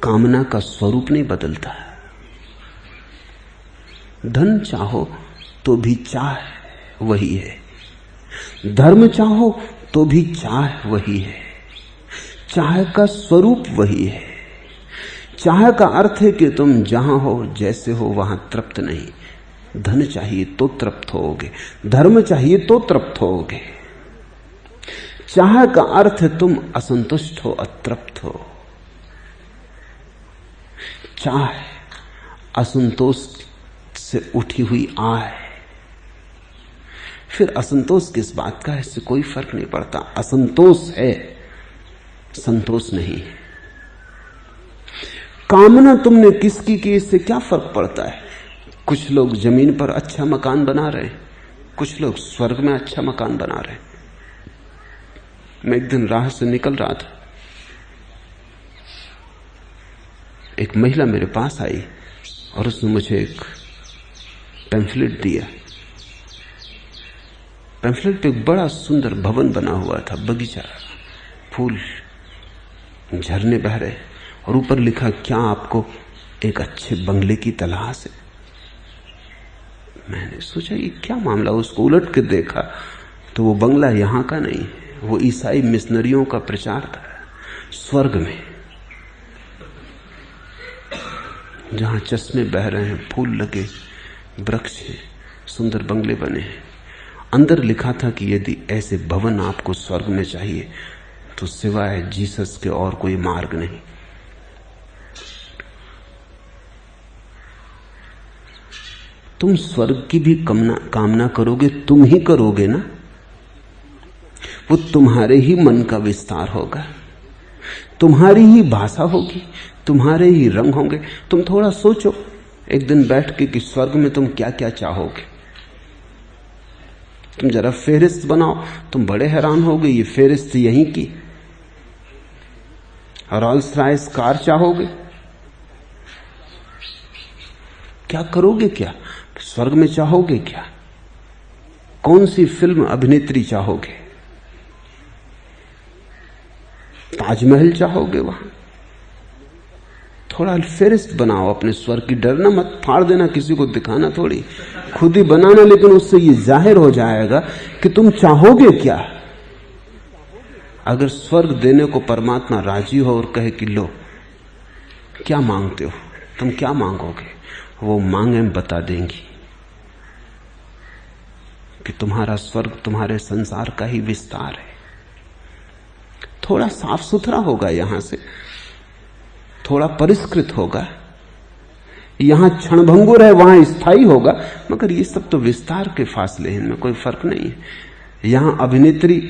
कामना का स्वरूप नहीं बदलता। धन चाहो तो भी चाह वही है, धर्म चाहो तो भी चाह वही है, चाह का स्वरूप वही है। चाह का अर्थ है कि तुम जहां हो, जैसे हो, वहां तृप्त नहीं। धन चाहिए तो तृप्त होगे, धर्म चाहिए तो तृप्त होगे। चाह का अर्थ है तुम असंतुष्ट हो, अतृप्त हो। चाह असंतोष से उठी हुई आह, फिर असंतोष किस बात का है, इससे कोई फर्क नहीं पड़ता। असंतोष है, संतोष नहीं है। कामना तुमने किसकी की, इससे क्या फर्क पड़ता है। कुछ लोग जमीन पर अच्छा मकान बना रहे हैं, कुछ लोग स्वर्ग में अच्छा मकान बना रहे हैं। मैं एक दिन राह से निकल रहा था, एक महिला मेरे पास आई और उसने मुझे एक पैम्फलेट दिया। पैम्फलेट पे एक बड़ा सुंदर भवन बना हुआ था, बगीचा, फूल, झरने बह रहे, और ऊपर लिखा, क्या आपको एक अच्छे बंगले की तलाश है। मैंने सोचा ये क्या मामला, उसको उलट के देखा तो वो बंगला यहां का नहीं, वो ईसाई मिशनरियों का प्रचार था स्वर्ग में, जहां चश्मे बह रहे हैं, फूल लगे, वृक्ष हैं, सुंदर बंगले बने हैं। अंदर लिखा था कि यदि ऐसे भवन आपको स्वर्ग में चाहिए तो सिवाय जीसस के और कोई मार्ग नहीं। तुम स्वर्ग की भी कामना करोगे, तुम ही करोगे ना, वो तुम्हारे ही मन का विस्तार होगा, तुम्हारी ही भाषा होगी, तुम्हारे ही रंग होंगे। तुम थोड़ा सोचो एक दिन बैठ के कि स्वर्ग में तुम क्या क्या चाहोगे। तुम जरा फेरिस्त बनाओ, तुम बड़े हैरान होगे, ये फेरिस्त यहीं की। रॉल्स रॉयस कार चाहोगे, क्या करोगे, क्या स्वर्ग में चाहोगे, क्या कौन सी फिल्म अभिनेत्री चाहोगे, ताजमहल चाहोगे वहां। थोड़ा फेरिस्त बनाओ अपने स्वर्ग की, डरना मत, फाड़ देना, किसी को दिखाना थोड़ी, खुद ही बनाना, लेकिन उससे ये जाहिर हो जाएगा कि तुम चाहोगे क्या। अगर स्वर्ग देने को परमात्मा राजी हो और कहे कि लो क्या मांगते हो, तुम क्या मांगोगे, वो मांगे बता देंगी कि तुम्हारा स्वर्ग तुम्हारे संसार का ही विस्तार है। थोड़ा साफ सुथरा होगा, यहां से थोड़ा परिष्कृत होगा, यहां क्षणभंगुर है, वहां स्थायी होगा, मगर ये सब तो विस्तार के फासले हैं, इनमें कोई फर्क नहीं है। यहां अभिनेत्री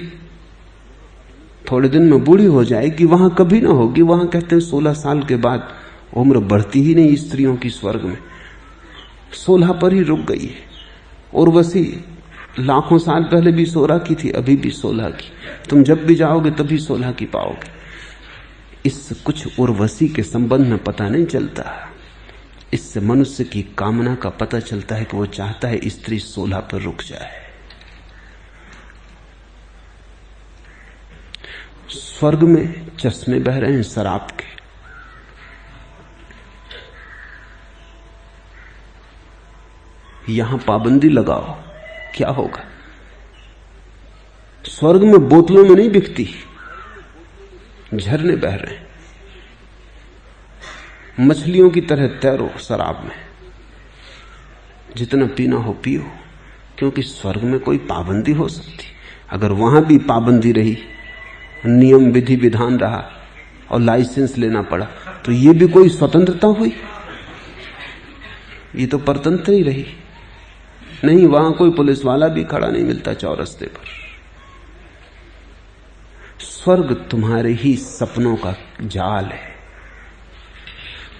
थोड़े दिन में बूढ़ी हो जाएगी, वहां कभी ना होगी। वहां कहते हैं 16 साल के बाद उम्र बढ़ती ही नहीं स्त्रियों की स्वर्ग में। 16 पर ही रुक गई है। उर्वशी लाखों साल पहले भी 16 की थी, अभी भी 16 की। तुम जब भी जाओगे तभी 16 की पाओगे। इससे कुछ उर्वशी के संबंध में पता नहीं चलता, इससे मनुष्य की कामना का पता चलता है कि वो चाहता है स्त्री 16 पर रुक जाए। स्वर्ग में चश्मे बह रहे हैं शराब के, यहां पाबंदी लगाओ, क्या होगा? स्वर्ग में बोतलों में नहीं बिकती, झरने बह रहे हैं। मछलियों की तरह तैरो शराब में, जितना पीना हो पियो, क्योंकि स्वर्ग में कोई पाबंदी हो सकती। अगर वहां भी पाबंदी रही, नियम विधि विधान रहा और लाइसेंस लेना पड़ा, तो ये भी कोई स्वतंत्रता हुई? ये तो परतंत्र ही रही। नहीं, वहां कोई पुलिस वाला भी खड़ा नहीं मिलता चौरस्ते पर। स्वर्ग तुम्हारे ही सपनों का जाल है।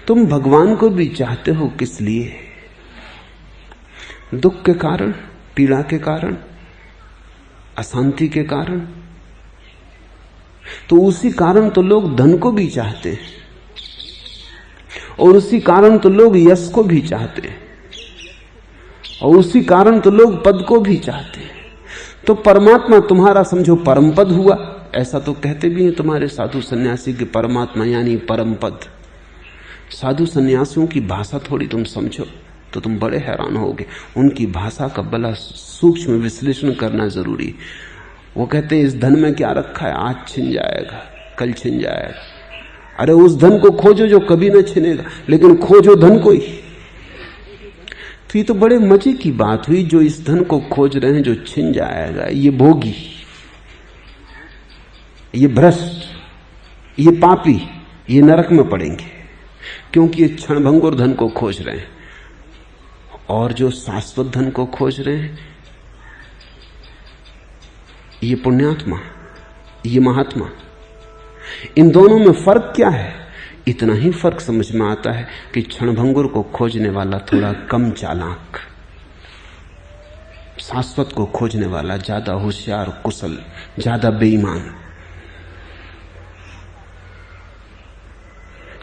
तुम भगवान को भी चाहते हो, किस लिए? दुख के कारण, पीड़ा के कारण, अशांति के कारण। तो उसी कारण तो लोग धन को भी चाहते हैं, और उसी कारण तो लोग यश को भी चाहते हैं, और उसी कारण तो लोग पद को भी चाहते हैं। तो परमात्मा तुम्हारा समझो परम पद हुआ, ऐसा तो कहते भी हैं तुम्हारे साधु सन्यासी के परमात्मा यानी परम पद। साधु सन्यासियों की भाषा थोड़ी तुम समझो तो तुम बड़े हैरान होगे। उनकी भाषा का बड़ा सूक्ष्म विश्लेषण करना जरूरी। वो कहते हैं इस धन में क्या रखा है, आज छिन जाएगा, कल छिन जाएगा। अरे उस धन को खोजो जो कभी ना छिनेगा, लेकिन खोजो धन को ही। तो ये तो बड़े मजे की बात हुई, जो इस धन को खोज रहे हैं जो छिन जाएगा, ये भोगी, ये भ्रष्ट, ये पापी, ये नरक में पड़ेंगे, क्योंकि ये क्षणभंगुर धन को खोज रहे हैं। और जो शाश्वत धन को खोज रहे हैं, ये पुण्यात्मा, ये महात्मा। इन दोनों में फर्क क्या है? इतना ही फर्क समझ में आता है कि क्षणभंगुर को खोजने वाला थोड़ा कम चालाक, शाश्वत को खोजने वाला ज्यादा होशियार, कुशल, ज्यादा बेईमान।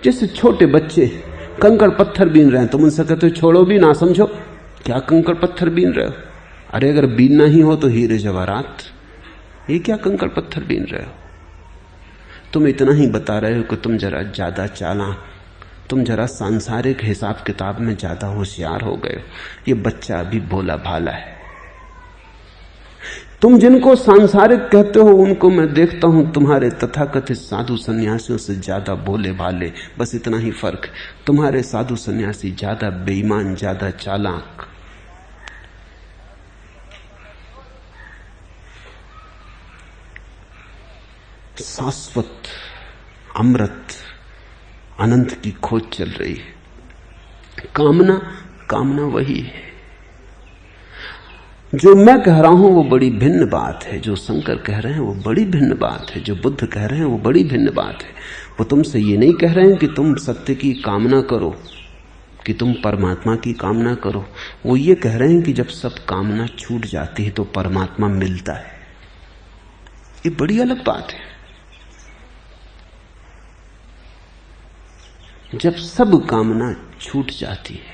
जैसे छोटे बच्चे कंकड़ पत्थर बीन रहे हैं, तुम उनसे कहते हो छोड़ो भी ना, समझो क्या कंकड़ पत्थर बीन रहे हो? अरे अगर बीनना ही हो तो हीरे जवाहरात, ये क्या कंकड़ पत्थर बीन रहे हो? तुम इतना ही बता रहे हो कि तुम जरा ज्यादा चालाक, तुम जरा सांसारिक हिसाब किताब में ज्यादा होशियार हो गए हो। ये बच्चा अभी भोला भाला है। तुम जिनको सांसारिक कहते हो उनको मैं देखता हूं तुम्हारे तथाकथित साधु सन्यासियों से ज्यादा भोले भाले, बस इतना ही फर्क। तुम्हारे साधु सन्यासी ज्यादा बेईमान, ज्यादा चालाक। शाश्वत, अमृत, अनंत की खोज चल रही है। कामना वही है। जो मैं कह रहा हूं वो बड़ी भिन्न बात है, जो शंकर कह रहे हैं वो बड़ी भिन्न बात है, जो बुद्ध कह रहे हैं वो बड़ी भिन्न बात है। वो तुमसे ये नहीं कह रहे हैं कि तुम सत्य की कामना करो, कि तुम परमात्मा की कामना करो। वो ये कह रहे हैं कि जब सब कामना छूट जाती है तो परमात्मा मिलता है। ये बड़ी अलग बात है। जब सब कामना छूट जाती है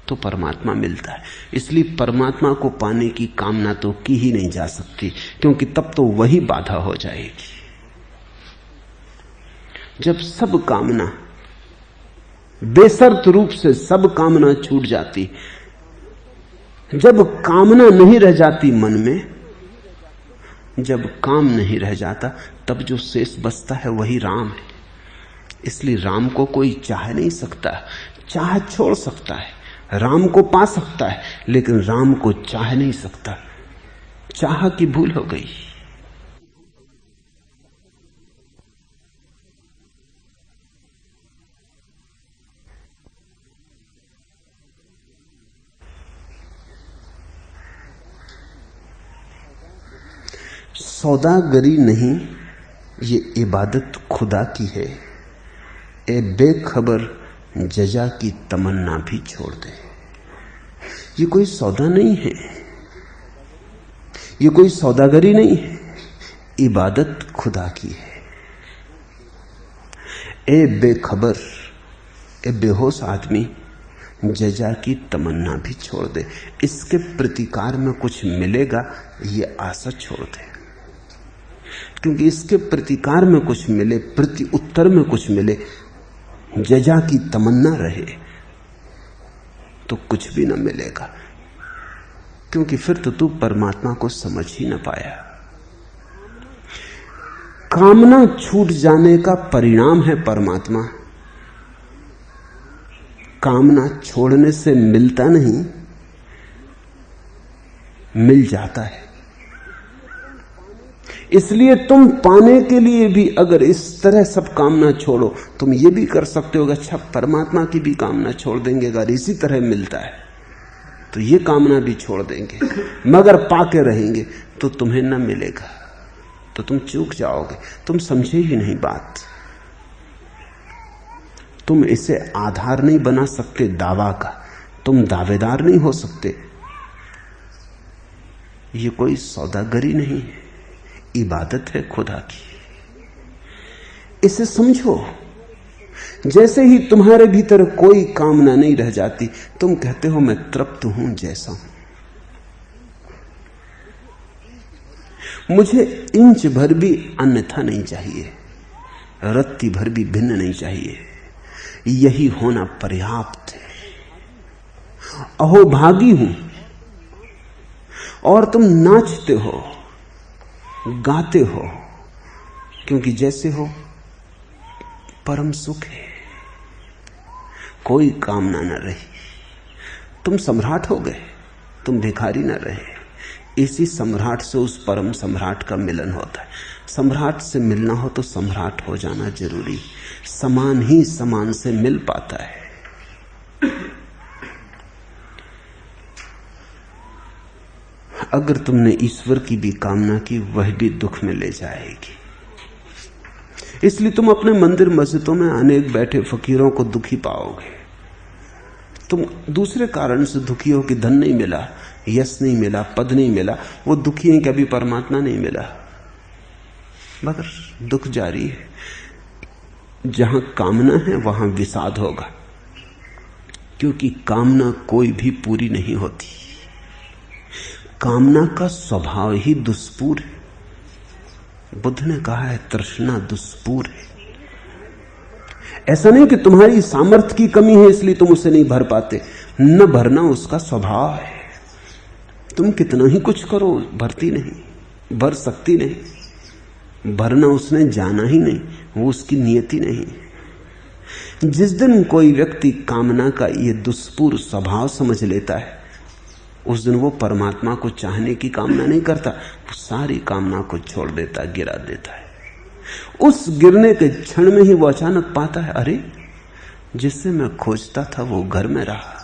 तो परमात्मा मिलता है। इसलिए परमात्मा को पाने की कामना तो की ही नहीं जा सकती, क्योंकि तब तो वही बाधा हो जाएगी। जब सब कामना, बेशर्त रूप से सब कामना छूट जाती, जब कामना नहीं रह जाती मन में, जब काम नहीं रह जाता, तब जो शेष बचता है वही राम है। इसलिए राम को कोई चाह नहीं सकता, चाह छोड़ सकता है, राम को पा सकता है, लेकिन राम को चाह नहीं सकता। चाह की भूल हो गई। सौदागरी नहीं, ये इबादत खुदा की है। ए बेखबर जजा की तमन्ना भी छोड़ दे। ये कोई सौदा नहीं है, ये कोई सौदागरी नहीं है, इबादत खुदा की है। ए बेखबर, ए बेहोश आदमी, जजा की तमन्ना भी छोड़ दे। इसके प्रतिकार में कुछ मिलेगा ये आशा छोड़ दे, क्योंकि इसके प्रतिकार में कुछ मिले, प्रति उत्तर में कुछ मिले, जजा की तमन्ना रहे तो कुछ भी न मिलेगा, क्योंकि फिर तो तू परमात्मा को समझ ही न पाया। कामना छूट जाने का परिणाम है परमात्मा। कामना छोड़ने से मिलता नहीं, मिल जाता है। इसलिए तुम पाने के लिए भी अगर इस तरह सब कामना छोड़ो, तुम ये भी कर सकते हो, अच्छा परमात्मा की भी कामना छोड़ देंगे, अगर इसी तरह मिलता है तो ये कामना भी छोड़ देंगे, मगर पाके रहेंगे तो तुम्हें न मिलेगा, तो तुम चूक जाओगे। तुम समझे ही नहीं बात। तुम इसे आधार नहीं बना सकते दावा का, तुम दावेदार नहीं हो सकते। ये कोई सौदागरी नहीं है, इबादत है खुदा की। इसे समझो। जैसे ही तुम्हारे भीतर कोई कामना नहीं रह जाती, तुम कहते हो मैं तृप्त हूं जैसा हूं, मुझे इंच भर भी अन्यथा नहीं चाहिए, रत्ती भर भी भिन्न नहीं चाहिए, यही होना पर्याप्त है। अहोभागी हूं। और तुम नाचते हो, गाते हो, क्योंकि जैसे हो परम सुख है, कोई कामना न रही। तुम सम्राट हो गए, तुम भिखारी न रहे। इसी सम्राट से उस परम सम्राट का मिलन होता है। सम्राट से मिलना हो तो सम्राट हो जाना जरूरी। समान ही समान से मिल पाता है। अगर तुमने ईश्वर की भी कामना की, वह भी दुख में ले जाएगी। इसलिए तुम अपने मंदिर मस्जिदों में अनेक बैठे फकीरों को दुखी पाओगे। तुम दूसरे कारण से दुखी हो कि धन नहीं मिला, यश नहीं मिला, पद नहीं मिला। वो दुखी हैं कि अभी परमात्मा नहीं मिला, मगर दुख जारी है। जहां कामना है वहां विषाद होगा, क्योंकि कामना कोई भी पूरी नहीं होती। कामना का स्वभाव ही दुष्पूर है। बुद्ध ने कहा है तृष्णा दुष्पूर है। ऐसा नहीं कि तुम्हारी सामर्थ्य की कमी है इसलिए तुम उसे नहीं भर पाते, न भरना उसका स्वभाव है। तुम कितना ही कुछ करो, भरती नहीं, भर सकती नहीं। भरना उसने जाना ही नहीं, वो उसकी नियति नहीं। जिस दिन कोई व्यक्ति कामना का ये दुष्पूर स्वभाव समझ लेता है, उस दिन वो परमात्मा को चाहने की कामना नहीं करता, वो सारी कामना को छोड़ देता, गिरा देता है। उस गिरने के क्षण में ही वो अचानक पाता है, अरे जिसे मैं खोजता था वो घर में रहा,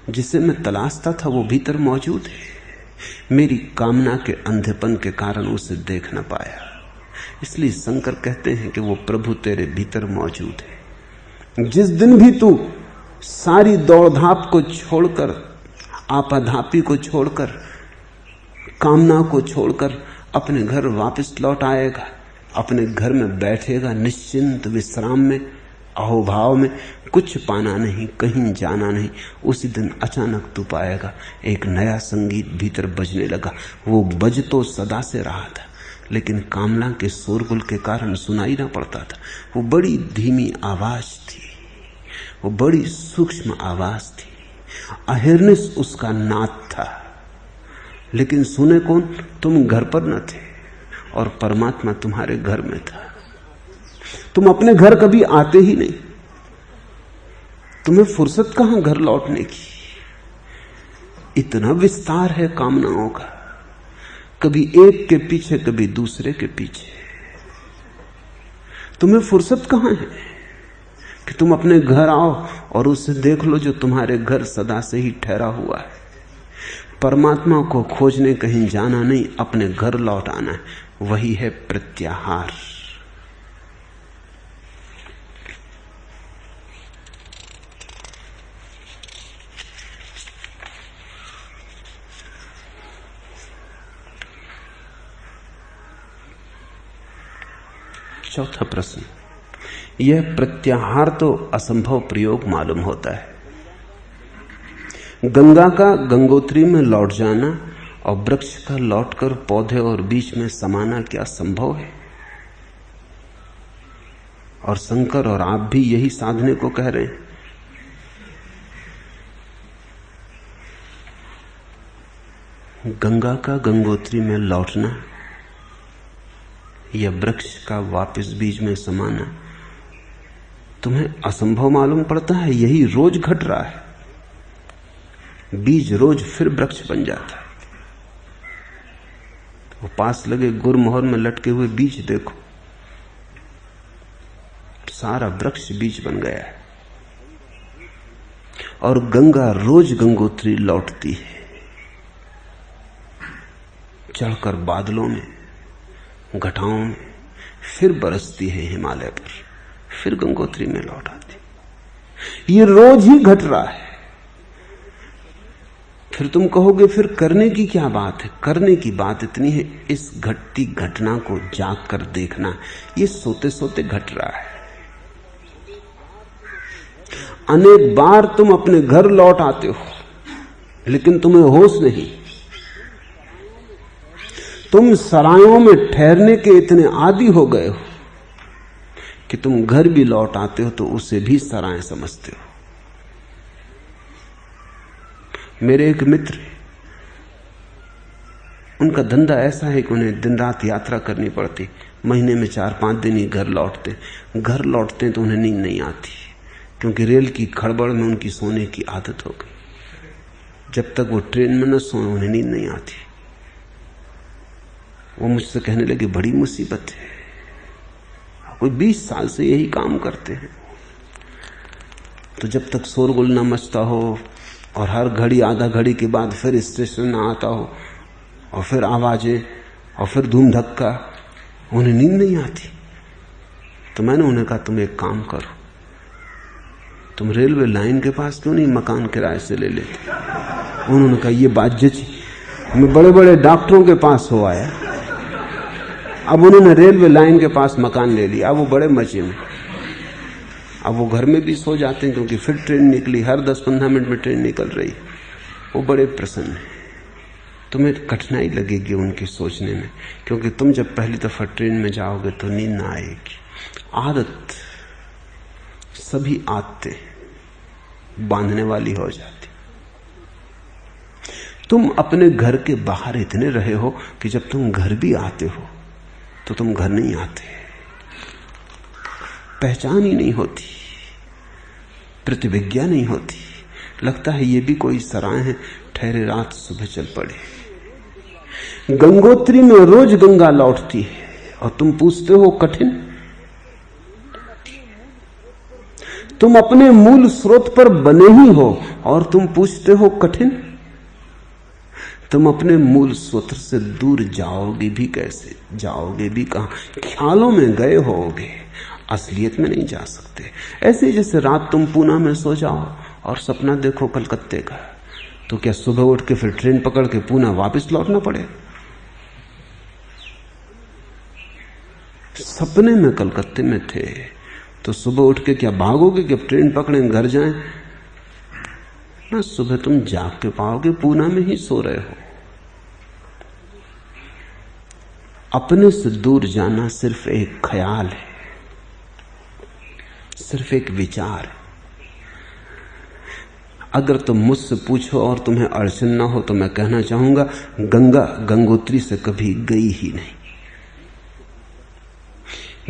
जिसे मैं तलाशता था वो भीतर मौजूद है। मेरी कामना के अंधेपन के कारण उसे देख न पाया। इसलिए शंकर कहते हैं कि वो प्रभु तेरे भीतर मौजूद है। जिस दिन भी तू सारी दौड़धाप को छोड़कर, आपाधापी को छोड़कर, कामना को छोड़कर अपने घर वापस लौट आएगा, अपने घर में बैठेगा निश्चिंत विश्राम में, अहोभाव में, कुछ पाना नहीं, कहीं जाना नहीं, उसी दिन अचानक तू पाएगा एक नया संगीत भीतर बजने लगा। वो बज तो सदा से रहा था, लेकिन कामना के शोरगुल के कारण सुनाई ना पड़ता था। वो बड़ी धीमी आवाज थी, वो बड़ी सूक्ष्म आवाज थी, अहिर्निश उसका नाद था। लेकिन सुने कौन? तुम घर पर न थे और परमात्मा तुम्हारे घर में था। तुम अपने घर कभी आते ही नहीं, तुम्हें फुर्सत कहां घर लौटने की। इतना विस्तार है कामनाओं का, कभी एक के पीछे कभी दूसरे के पीछे। तुम्हें फुर्सत कहां है कि तुम अपने घर आओ और उसे देख लो जो तुम्हारे घर सदा से ही ठहरा हुआ है। परमात्मा को खोजने कहीं जाना नहीं, अपने घर लौट आना है, वही है प्रत्याहार। चौथा प्रश्न, यह प्रत्याहार तो असंभव प्रयोग मालूम होता है। गंगा का गंगोत्री में लौट जाना और वृक्ष का लौटकर पौधे और बीच में समाना क्या संभव है? और शंकर और आप भी यही साधने को कह रहे हैं। गंगा का गंगोत्री में लौटना या वृक्ष का वापस बीज में समाना तुम्हें असंभव मालूम पड़ता है। यही रोज घट रहा है। बीज रोज फिर वृक्ष बन जाता है। वो पास लगे गुरमोहर में लटके हुए बीज देखो, सारा वृक्ष बीज बन गया है। और गंगा रोज गंगोत्री लौटती है, चढ़कर बादलों में, घटाओं में, फिर बरसती है हिमालय पर, फिर गंगोत्री में लौट आती। ये रोज ही घट रहा है। फिर तुम कहोगे फिर करने की क्या बात है? करने की बात इतनी है, इस घटती घटना को जाग कर देखना। ये सोते सोते घट रहा है। अनेक बार तुम अपने घर लौट आते हो, लेकिन तुम्हें होश नहीं। तुम सरायों में ठहरने के इतने आदी हो गए हो कि तुम घर भी लौट आते हो तो उसे भी सराय समझते हो। मेरे एक मित्र, उनका धंधा ऐसा है कि उन्हें दिन रात यात्रा करनी पड़ती। महीने में 4-5 दिन ही घर लौटते। घर लौटते तो उन्हें नींद नहीं आती, क्योंकि रेल की खड़बड़ में उनकी सोने की आदत हो गई। जब तक वो ट्रेन में न सोए उन्हें नींद नहीं आती। वो मुझसे कहने लगे बड़ी मुसीबत है। कोई 20 साल से यही काम करते हैं। तो जब तक शोरगुल न मचता हो और हर घड़ी आधा घड़ी के बाद फिर स्टेशन न आता हो और फिर आवाजें और फिर धूम धक्का, उन्हें नींद नहीं आती। तो मैंने उन्हें कहा तुम एक काम करो, तुम रेलवे लाइन के पास क्यों नहीं मकान किराए से ले लेते? उन्होंने कहा ये बात जची। मैं बड़े बड़े डॉक्टरों के पास हो आया, अब उन्होंने रेलवे लाइन के पास मकान ले लिया। अब वो बड़े मजे में, अब वो घर में भी सो जाते हैं, क्योंकि फिर ट्रेन निकली, हर 10-15 मिनट में ट्रेन निकल रही। वो बड़े प्रसन्न हैं। तुम्हें कठिनाई लगेगी उनके सोचने में, क्योंकि तुम जब पहली दफा ट्रेन में जाओगे तो नींद ना आएगी। आदत, सभी आदतें बांधने वाली हो जाती। तुम अपने घर के बाहर इतने रहे हो कि जब तुम घर भी आते हो तो तुम घर नहीं आते। पहचान ही नहीं होती, प्रतिविज्ञा नहीं होती। लगता है ये भी कोई सराय है, ठहरे रात सुबह चल पड़े। गंगोत्री में रोज गंगा लौटती है और तुम पूछते हो कठिन। तुम अपने मूल स्रोत पर बने ही हो और तुम पूछते हो कठिन। तुम अपने मूल स्रोत से दूर जाओगे भी कैसे? जाओगे भी कहां? ख्यालों में गए होगे, असलियत में नहीं जा सकते। ऐसे जैसे रात तुम पूना में सो जाओ और सपना देखो कलकत्ते का, तो क्या सुबह उठ के फिर ट्रेन पकड़ के पूना वापस लौटना पड़े? सपने में कलकत्ते में थे तो सुबह उठ के क्या भागोगे कि अब ट्रेन पकड़ें घर जाएं? ना, सुबह तुम जाग के पाओगे पूना में ही सो रहे हो। अपने से दूर जाना सिर्फ एक ख्याल है, सिर्फ एक विचार है। अगर तुम मुझसे पूछो और तुम्हें अड़चन ना हो तो मैं कहना चाहूंगा गंगा गंगोत्री से कभी गई ही नहीं,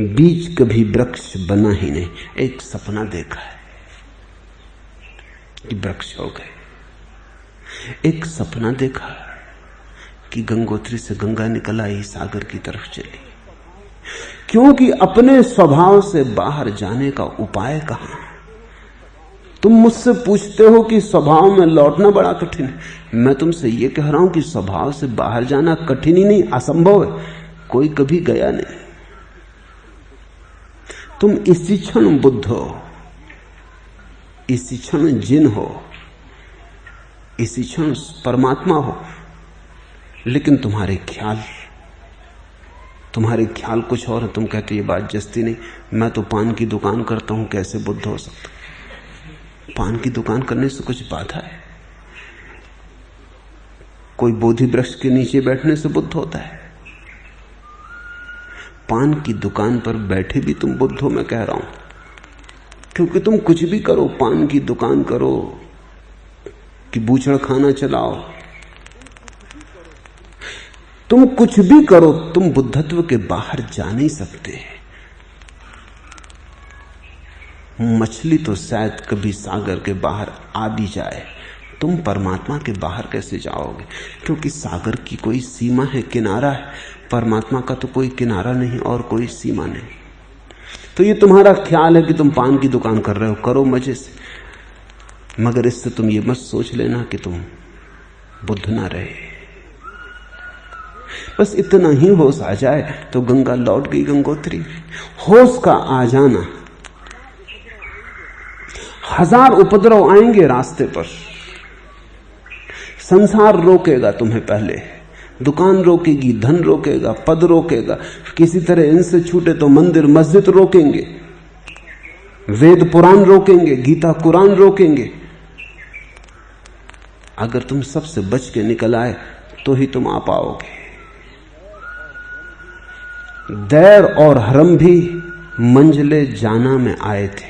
बीज कभी वृक्ष बना ही नहीं। एक सपना देखा है कि वृक्ष हो गए। एक सपना देखा कि गंगोत्री से गंगा निकल आई, सागर की तरफ चली। क्योंकि अपने स्वभाव से बाहर जाने का उपाय कहां? तुम मुझसे पूछते हो कि स्वभाव में लौटना बड़ा कठिन है। मैं तुमसे यह कह रहा हूं कि स्वभाव से बाहर जाना कठिन ही नहीं, असंभव है। कोई कभी गया नहीं। तुम इसी क्षण बुद्ध हो, इसी क्षण जिन हो, इसी क्षण परमात्मा हो, लेकिन तुम्हारे ख्याल तुम्हारे ख्याल कुछ और है, तुम कहते ये बात जस्ती नहीं, मैं तो पान की दुकान करता हूं, कैसे बुद्ध हो सकता? पान की दुकान करने से कुछ बाधा है? कोई बोधि वृक्ष के नीचे बैठने से बुद्ध होता है? पान की दुकान पर बैठे भी तुम बुद्ध हो, मैं कह रहा हूं। क्योंकि तुम कुछ भी करो, पान की दुकान करो कि बूचड़ खाना चलाओ, तुम कुछ भी करो, तुम बुद्धत्व के बाहर जा नहीं सकते। मछली तो शायद कभी सागर के बाहर आ भी जाए, तुम परमात्मा के बाहर कैसे जाओगे? क्योंकि सागर की कोई सीमा है, किनारा है। परमात्मा का तो कोई किनारा नहीं और कोई सीमा नहीं। तो ये तुम्हारा ख्याल है कि तुम पान की दुकान कर रहे हो, करो मजे से, मगर इससे तुम ये मत सोच लेना कि तुम बुद्ध ना रहे। बस इतना ही होश आ जाए तो गंगा लौट गई गंगोत्री। होश का आ जाना, हजार उपद्रव आएंगे रास्ते पर, संसार रोकेगा तुम्हें, पहले दुकान रोकेगी, धन रोकेगा, पद रोकेगा, किसी तरह इनसे छूटे तो मंदिर मस्जिद रोकेंगे, वेद पुराण रोकेंगे, गीता कुरान रोकेंगे। अगर तुम सबसे बच के निकल आए तो ही तुम आ पाओगे। दैर और हरम भी मंजिले जाना में आए थे,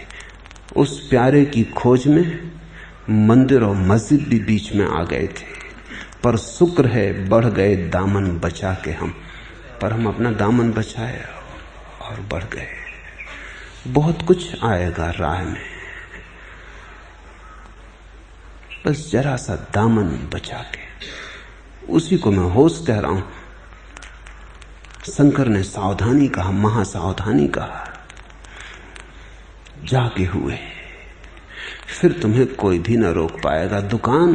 उस प्यारे की खोज में मंदिर और मस्जिद भी बीच में आ गए थे। पर शुक्र है बढ़ गए दामन बचा के हम, पर हम अपना दामन बचाए और बढ़ गए। बहुत कुछ आएगा राह में, बस जरा सा दामन बचा के, उसी को मैं होश कह रहा हूं। शंकर ने सावधानी कहा, महासावधानी कहा, जागे हुए फिर तुम्हें कोई भी न रोक पाएगा। दुकान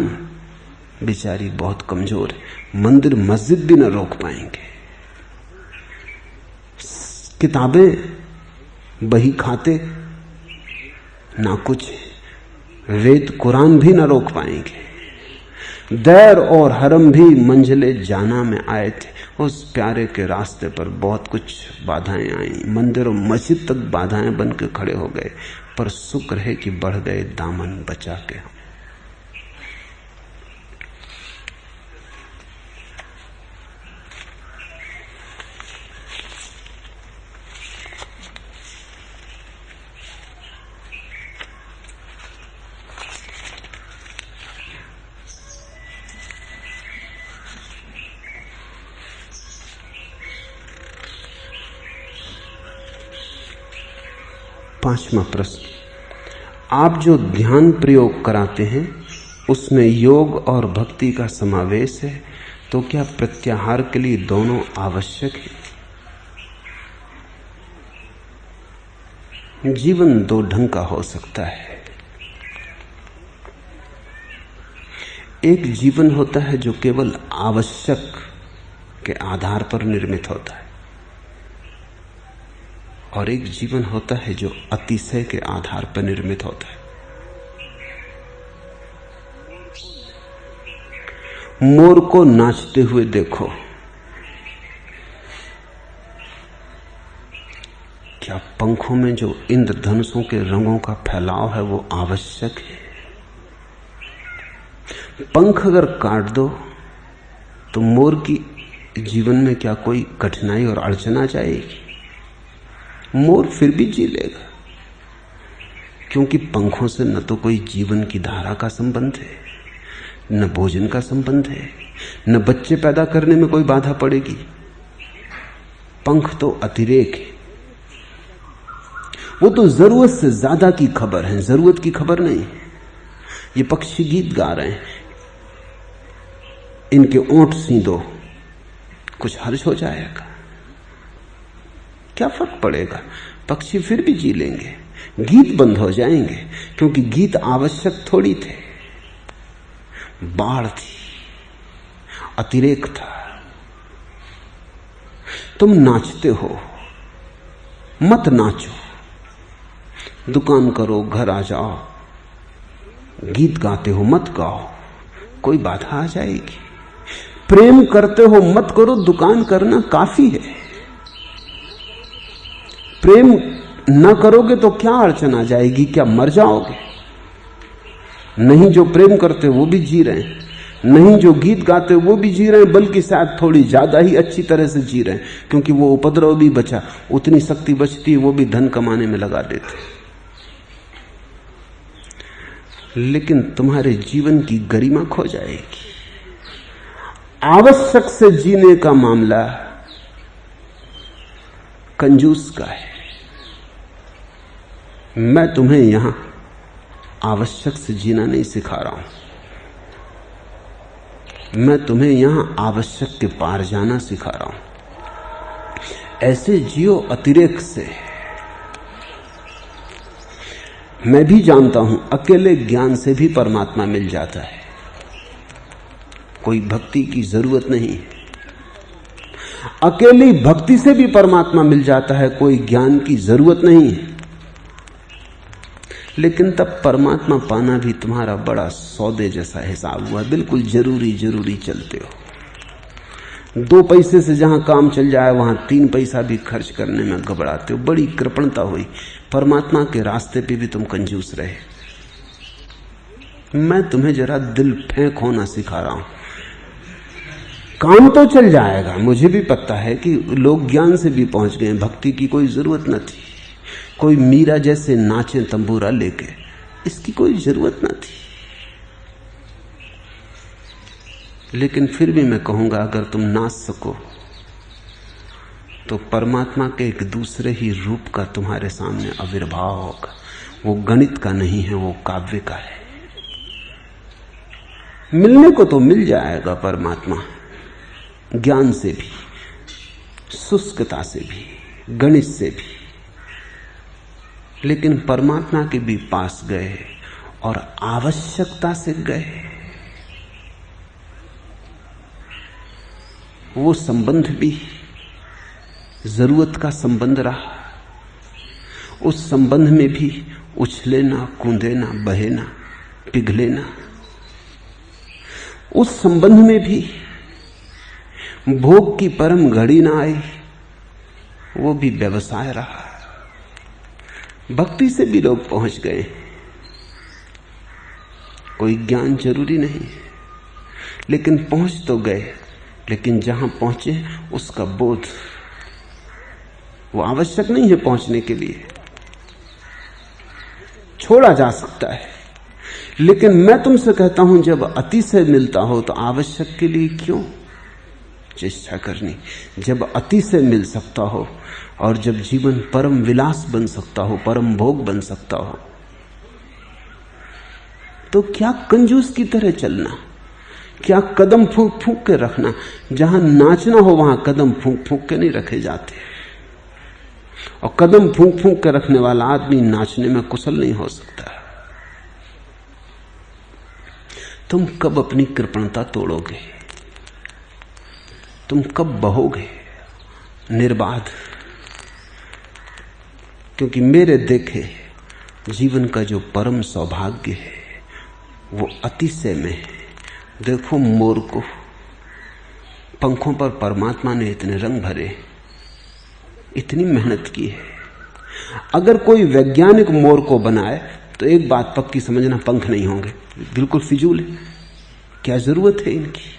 बेचारी बहुत कमजोर है, मंदिर मस्जिद भी न रोक पाएंगे, किताबें बही खाते ना कुछ, वेद कुरान भी न रोक पाएंगे। दैर और हरम भी मंजिले जाना में आए थे, उस प्यारे के रास्ते पर बहुत कुछ बाधाएं आई, मंदिर और मस्जिद तक बाधाएं बन के खड़े हो गए, पर शुक्र है कि बढ़ गए दामन बचा के हम। पांचवा प्रश्न, आप जो ध्यान प्रयोग कराते हैं उसमें योग और भक्ति का समावेश है, तो क्या प्रत्याहार के लिए दोनों आवश्यक है? जीवन दो ढंग का हो सकता है। एक जीवन होता है जो केवल आवश्यक के आधार पर निर्मित होता है, और एक जीवन होता है जो अतिशय के आधार पर निर्मित होता है। मोर को नाचते हुए देखो, क्या पंखों में जो इंद्रधनुषों के रंगों का फैलाव है वो आवश्यक है? पंख अगर काट दो तो मोर की जीवन में क्या कोई कठिनाई और अड़चन आ जाएगी? मोर फिर भी जी लेगा, क्योंकि पंखों से न तो कोई जीवन की धारा का संबंध है, न भोजन का संबंध है, न बच्चे पैदा करने में कोई बाधा पड़ेगी। पंख तो अतिरेक है, वो तो जरूरत से ज्यादा की खबर है, जरूरत की खबर नहीं। ये पक्षी गीत गा रहे हैं, इनके ओंठ सींदो, कुछ हर्ज हो जाएगा? क्या फर्क पड़ेगा? पक्षी फिर भी जी लेंगे, गीत बंद हो जाएंगे, क्योंकि गीत आवश्यक थोड़ी थे, बाढ़ थी, अतिरेक था। तुम नाचते हो, मत नाचो, दुकान करो, घर आ जाओ, गीत गाते हो मत गाओ, कोई बाधा आ जाएगी। प्रेम करते हो मत करो, दुकान करना काफी है। प्रेम न करोगे तो क्या अड़चन आ जाएगी? क्या मर जाओगे? नहीं जो प्रेम करते वो भी जी रहे हैं, नहीं जो गीत गाते वो भी जी रहे हैं, बल्कि शायद थोड़ी ज्यादा ही अच्छी तरह से जी रहे हैं, क्योंकि वो उपद्रव भी बचा, उतनी शक्ति बचती है वो भी धन कमाने में लगा देते। लेकिन तुम्हारे जीवन की गरिमा खो जाएगी। आवश्यक से जीने का मामला कंजूस का है। मैं तुम्हें यहां आवश्यक से जीना नहीं सिखा रहा हूं, मैं तुम्हें यहां आवश्यक के पार जाना सिखा रहा हूं। ऐसे जियो अतिरेक से। मैं भी जानता हूं अकेले ज्ञान से भी परमात्मा मिल जाता है, कोई भक्ति की जरूरत नहीं। अकेली भक्ति से भी परमात्मा मिल जाता है, कोई ज्ञान की जरूरत नहीं है। लेकिन तब परमात्मा पाना भी तुम्हारा बड़ा सौदे जैसा हिसाब हुआ, बिल्कुल जरूरी जरूरी चलते हो। 2 पैसे से जहां काम चल जाए वहां 3 पैसा भी खर्च करने में घबराते हो, बड़ी कृपणता हुई। परमात्मा के रास्ते पे भी तुम कंजूस रहे। मैं तुम्हें जरा दिल फेंक होना सिखा रहा हूं। काम तो चल जाएगा, मुझे भी पता है कि लोग ज्ञान से भी पहुंच गए, भक्ति की कोई जरूरत न थी। कोई मीरा जैसे नाचे तंबूरा लेके, इसकी कोई जरूरत न थी। लेकिन फिर भी मैं कहूंगा, अगर तुम नाच सको तो परमात्मा के एक दूसरे ही रूप का तुम्हारे सामने आविर्भाव होगा। वो गणित का नहीं है, वो काव्य का है। मिलने को तो मिल जाएगा परमात्मा, ज्ञान से भी, शुष्कता से भी, गणित से भी। लेकिन परमात्मा के भी पास गए और आवश्यकता से गए, वो संबंध भी जरूरत का संबंध रहा। उस संबंध में भी उछले ना, कूदे ना, बहे ना, पिघले ना। उस संबंध में भी भोग की परम घड़ी ना आई, वो भी व्यवसाय रहा। भक्ति से भी लोग पहुंच गए, कोई ज्ञान जरूरी नहीं, लेकिन पहुंच तो गए। लेकिन जहां पहुंचे उसका बोध, वो आवश्यक नहीं है पहुंचने के लिए, छोड़ा जा सकता है। लेकिन मैं तुमसे कहता हूं, जब अति से मिलता हो तो आवश्यक के लिए क्यों चेष्टा करनी? जब अति से मिल सकता हो और जब जीवन परम विलास बन सकता हो, परम भोग बन सकता हो, तो क्या कंजूस की तरह चलना? क्या कदम फूंक फूंक के रखना? जहां नाचना हो वहां कदम फूंक फूंक के नहीं रखे जाते, और कदम फूंक फूंक के रखने वाला आदमी नाचने में कुशल नहीं हो सकता। तुम कब अपनी कृपणता तोड़ोगे? तुम कब बहोगे निर्बाध? क्योंकि मेरे देखे जीवन का जो परम सौभाग्य है वो अतिशय में है। देखो मोर को, पंखों पर परमात्मा ने इतने रंग भरे, इतनी मेहनत की है। अगर कोई वैज्ञानिक मोर को बनाए तो एक बात पक्की समझना, पंख नहीं होंगे, बिल्कुल फिजूल है। क्या जरूरत है इनकी?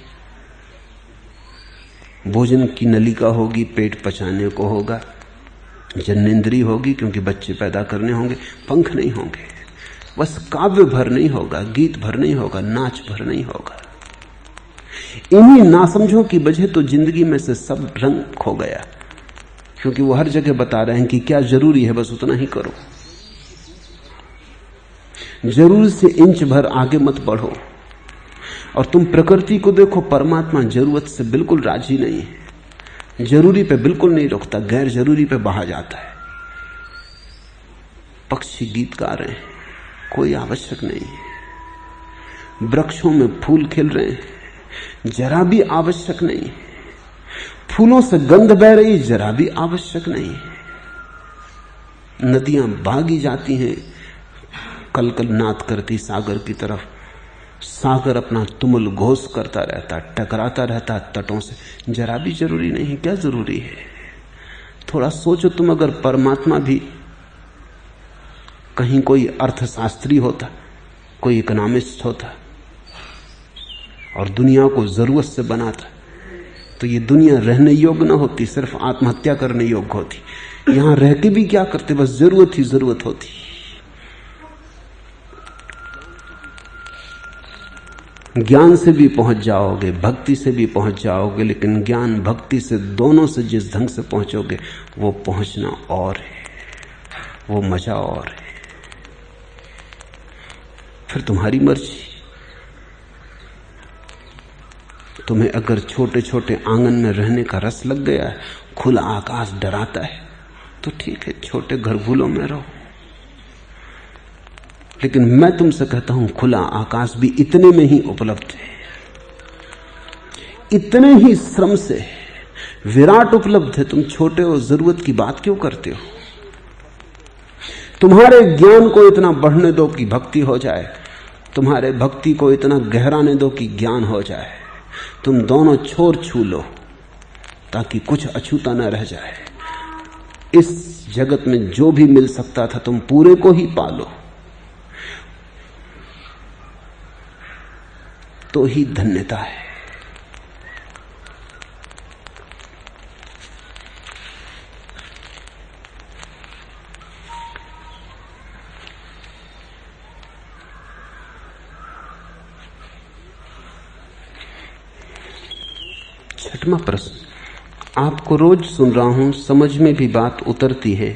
भोजन की नलिका होगी, पेट पचाने को होगा, जन्नेंद्री होगी क्योंकि बच्चे पैदा करने होंगे, पंख नहीं होंगे। बस काव्य भर नहीं होगा, गीत भर नहीं होगा, नाच भर नहीं होगा। इन्हीं नासमझों की वजह तो जिंदगी में से सब रंग खो गया, क्योंकि वो हर जगह बता रहे हैं कि क्या जरूरी है, बस उतना ही करो, जरूर से इंच भर आगे मत बढ़ो। और तुम प्रकृति को देखो, परमात्मा जरूरत से बिल्कुल राजी नहीं है, जरूरी पे बिल्कुल नहीं रुकता, गैर जरूरी पे बहा जाता है। पक्षी गीत गा रहे हैं, कोई आवश्यक नहीं है। वृक्षों में फूल खिल रहे हैं, जरा भी आवश्यक नहीं। फूलों से गंध बह रही, जरा भी आवश्यक नहीं। नदियां भागी जाती हैं कल कल नाद करती सागर की तरफ, सागर अपना तुमुल घोष करता रहता, टकराता रहता तटों से, जरा भी जरूरी नहीं। क्या जरूरी है? थोड़ा सोचो, तुम अगर परमात्मा भी कहीं कोई अर्थशास्त्री होता, कोई इकोनॉमिस्ट होता और दुनिया को जरूरत से बनाता, तो ये दुनिया रहने योग्य न होती, सिर्फ आत्महत्या करने योग्य होती। यहां रह के भी क्या करते, बस जरूरत ही जरूरत होती। ज्ञान से भी पहुंच जाओगे, भक्ति से भी पहुंच जाओगे, लेकिन ज्ञान भक्ति से दोनों से जिस ढंग से पहुंचोगे वो पहुंचना और है, वो मजा और है। फिर तुम्हारी मर्जी। तुम्हें अगर छोटे छोटे आंगन में रहने का रस लग गया है, खुला आकाश डराता है, तो ठीक है, छोटे घरगुलों में रहो। लेकिन मैं तुमसे कहता हूं, खुला आकाश भी इतने में ही उपलब्ध है, इतने ही श्रम से विराट उपलब्ध है। तुम छोटे हो, जरूरत की बात क्यों करते हो? तुम्हारे ज्ञान को इतना बढ़ने दो कि भक्ति हो जाए, तुम्हारे भक्ति को इतना गहराने दो कि ज्ञान हो जाए। तुम दोनों छोर छू लो ताकि कुछ अछूता न रह जाए। इस जगत में जो भी मिल सकता था तुम पूरे को ही पालो, तो ही धन्यता है। छठवां प्रश्न, आपको रोज सुन रहा हूं, समझ में भी बात उतरती है,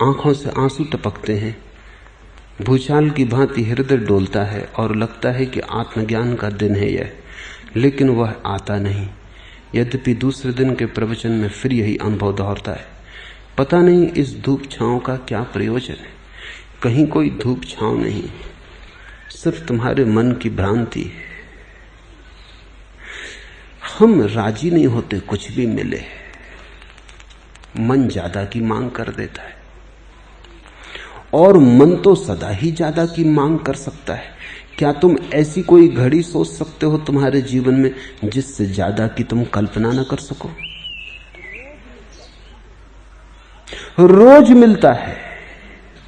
आंखों से आंसू टपकते हैं, भूचाल की भांति हृदय डोलता है और लगता है कि आत्मज्ञान का दिन है यह, लेकिन वह आता नहीं। यद्यपि दूसरे दिन के प्रवचन में फिर यही अनुभव दोहरता है। पता नहीं इस धूप छांव का क्या प्रयोजन है। कहीं कोई धूप छांव नहीं, सिर्फ तुम्हारे मन की भ्रांति है। हम राजी नहीं होते कुछ भी मिले, मन ज्यादा की मांग कर देता है, और मन तो सदा ही ज्यादा की मांग कर सकता है। क्या तुम ऐसी कोई घड़ी सोच सकते हो तुम्हारे जीवन में जिससे ज्यादा की तुम कल्पना न कर सको? रोज मिलता है,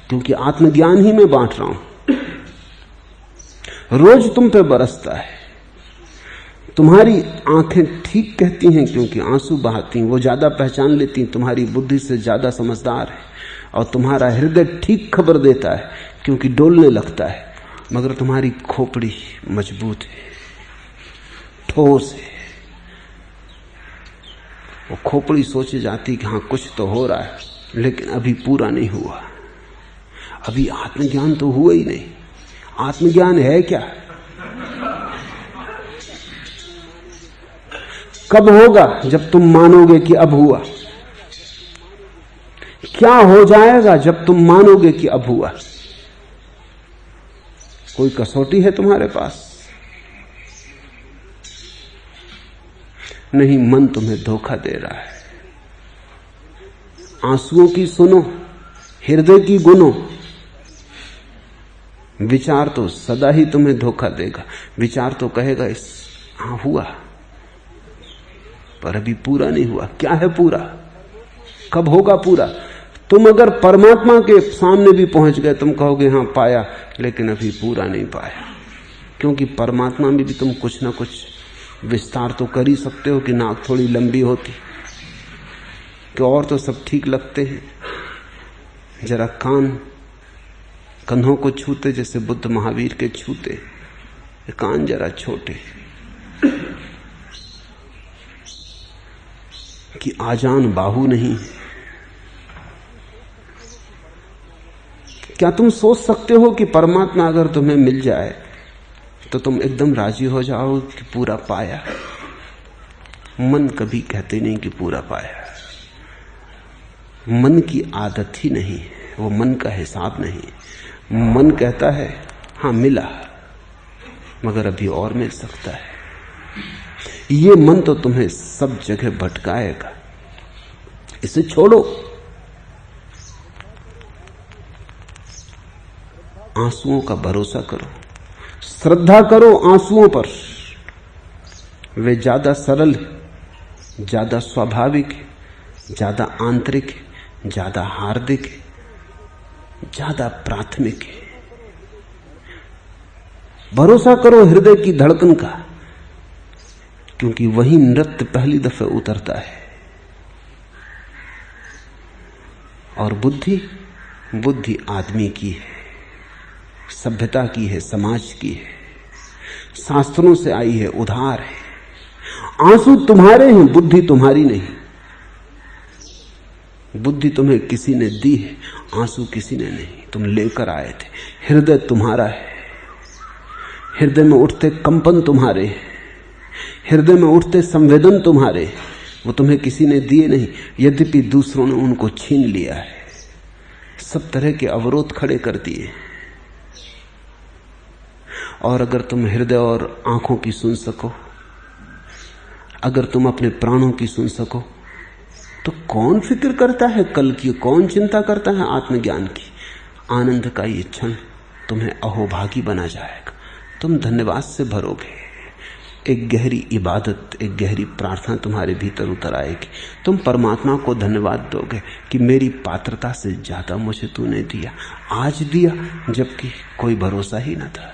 क्योंकि आत्मज्ञान ही मैं बांट रहा हूं। रोज तुम पे बरसता है। तुम्हारी आंखें ठीक कहती हैं क्योंकि आंसू बहाती हैं, वो ज्यादा पहचान लेती हैं, तुम्हारी बुद्धि से ज्यादा समझदार है। और तुम्हारा हृदय ठीक खबर देता है क्योंकि डोलने लगता है, मगर तुम्हारी खोपड़ी मजबूत है, ठोस है। वो खोपड़ी सोचे जाती कि हाँ कुछ तो हो रहा है, लेकिन अभी पूरा नहीं हुआ, अभी आत्मज्ञान तो हुआ ही नहीं। आत्मज्ञान है क्या? कब होगा? जब तुम मानोगे कि अब हुआ। क्या हो जाएगा जब तुम मानोगे कि अब हुआ? कोई कसौटी है तुम्हारे पास? नहीं, मन तुम्हें धोखा दे रहा है। आंसुओं की सुनो, हृदय की गुनो। विचार तो सदा ही तुम्हें धोखा देगा। विचार तो कहेगा इस हाँ हुआ, पर अभी पूरा नहीं हुआ। क्या है पूरा? कब होगा पूरा? तुम अगर परमात्मा के सामने भी पहुंच गए, तुम कहोगे हाँ पाया, लेकिन अभी पूरा नहीं पाया। क्योंकि परमात्मा में भी तुम कुछ ना कुछ विस्तार तो कर ही सकते हो कि नाक थोड़ी लंबी होती, कि और तो सब ठीक लगते हैं, जरा कान कंधों को छूते जैसे बुद्ध महावीर के छूते, कान जरा छोटे, कि आजान बाहु नहीं। क्या तुम सोच सकते हो कि परमात्मा अगर तुम्हें मिल जाए तो तुम एकदम राजी हो जाओ कि पूरा पाया? मन कभी कहते नहीं कि पूरा पाया। मन की आदत ही नहीं, वो मन का हिसाब नहीं। मन कहता है हाँ मिला, मगर अभी और मिल सकता है। ये मन तो तुम्हें सब जगह भटकाएगा। इसे छोड़ो, आंसुओं का भरोसा करो, श्रद्धा करो आंसुओं पर। वे ज्यादा सरल, ज्यादा स्वाभाविक, ज्यादा आंतरिक, ज्यादा हार्दिक है, ज्यादा प्राथमिक है। भरोसा करो हृदय की धड़कन का, क्योंकि वही नृत्य पहली दफे उतरता है। और बुद्धि आदमी की है, सभ्यता की है, समाज की है, शास्त्रों से आई है, उधार है। आंसू तुम्हारे हैं, बुद्धि तुम्हारी नहीं। बुद्धि तुम्हें किसी ने दी है, आंसू किसी ने नहीं, तुम लेकर आए थे। हृदय तुम्हारा है, हृदय में उठते कंपन तुम्हारे हैं, हृदय में उठते संवेदन तुम्हारे, वो तुम्हें किसी ने दिए नहीं, यद्यपि दूसरों ने उनको छीन लिया है। सब तरह के अवरोध खड़े कर दिए। और अगर तुम हृदय और आंखों की सुन सको, अगर तुम अपने प्राणों की सुन सको, तो कौन फिक्र करता है कल की, कौन चिंता करता है आत्मज्ञान की। आनंद का ये क्षण तुम्हें अहोभागी बना जाएगा। तुम धन्यवाद से भरोगे। एक गहरी इबादत, एक गहरी प्रार्थना तुम्हारे भीतर उतर आएगी। तुम परमात्मा को धन्यवाद दोगे कि मेरी पात्रता से ज्यादा मुझे तूने दिया, आज दिया जबकि कोई भरोसा ही न था।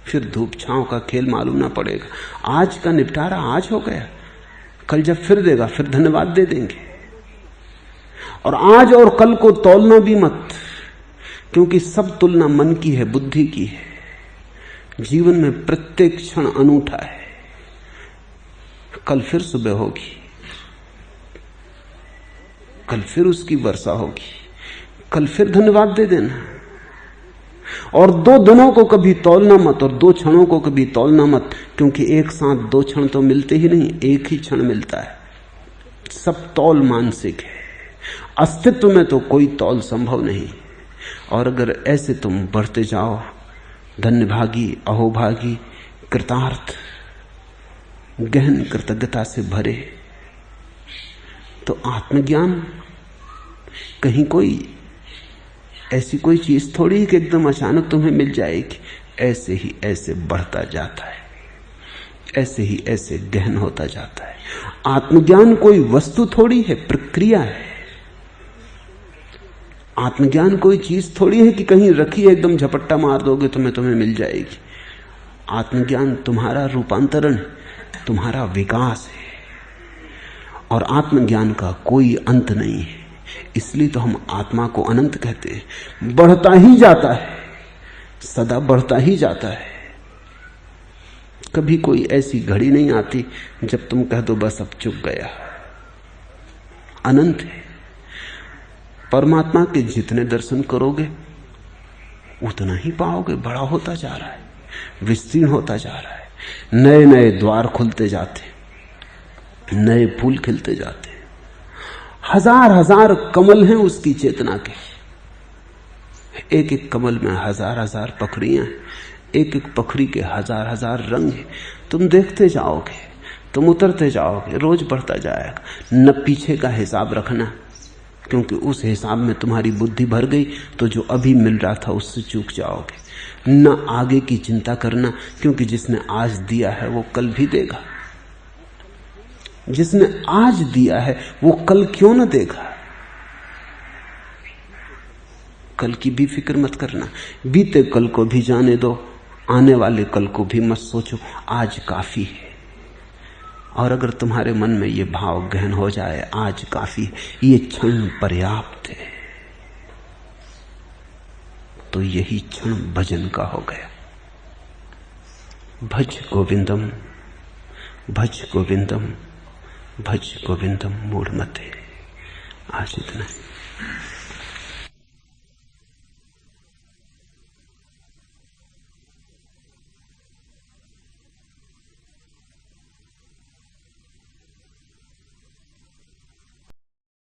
फिर धूप छांव का खेल मालूम ना पड़ेगा। आज का निपटारा आज हो गया, कल जब फिर देगा फिर धन्यवाद दे देंगे। और आज और कल को तौलना भी मत, क्योंकि सब तुलना मन की है, बुद्धि की है। जीवन में प्रत्येक क्षण अनूठा है। कल फिर सुबह होगी, कल फिर उसकी वर्षा होगी, कल फिर धन्यवाद दे देना। और 2 दिनों को कभी तौलना मत और 2 क्षणों को कभी तौलना मत, क्योंकि एक साथ 2 क्षण तो मिलते ही नहीं, एक ही क्षण मिलता है। सब तौल मानसिक है, अस्तित्व में तो कोई तौल संभव नहीं। और अगर ऐसे तुम बढ़ते जाओ, धन्यभागी, अहोभागी, कृतार्थ, गहन कृतज्ञता से भरे, तो आत्मज्ञान कहीं कोई ऐसी कोई चीज थोड़ी कि एकदम अचानक तुम्हें मिल जाएगी। ऐसे ही ऐसे बढ़ता जाता है, ऐसे ही ऐसे गहन होता जाता है। आत्मज्ञान कोई वस्तु थोड़ी है, प्रक्रिया है। आत्मज्ञान कोई चीज थोड़ी है कि कहीं रखी है, एकदम झपट्टा मार दोगे तुम्हें मिल जाएगी। आत्मज्ञान तुम्हारा रूपांतरण, तुम्हारा विकास है। और आत्मज्ञान का कोई अंत नहीं है। इसलिए तो हम आत्मा को अनंत कहते हैं। बढ़ता ही जाता है, सदा बढ़ता ही जाता है। कभी कोई ऐसी घड़ी नहीं आती जब तुम कह दो बस अब चुक गया। अनंत है। परमात्मा के जितने दर्शन करोगे उतना ही पाओगे। बड़ा होता जा रहा है, विस्तीर्ण होता जा रहा है। नए नए द्वार खुलते जाते, नए फूल खिलते जाते। हजार हजार कमल हैं उसकी चेतना के। एक एक कमल में हजार हजार पखड़ियां हैं, एक एक पखड़ी के हजार हजार रंग हैं। तुम देखते जाओगे, तुम उतरते जाओगे, रोज बढ़ता जाएगा। न पीछे का हिसाब रखना, क्योंकि उस हिसाब में तुम्हारी बुद्धि भर गई तो जो अभी मिल रहा था उससे चूक जाओगे। न आगे की चिंता करना, क्योंकि जिसने आज दिया है वो कल भी देगा। जिसने आज दिया है वो कल क्यों न देगा। कल की भी फिक्र मत करना। बीते कल को भी जाने दो, आने वाले कल को भी मत सोचो। आज काफी है। और अगर तुम्हारे मन में ये भाव गहन हो जाए, आज काफी है, ये क्षण पर्याप्त है, तो यही क्षण भजन का हो गया। भज गोविंदम, भज गोविंदम, भज गोविंदम मूढ़मते। आज इतना।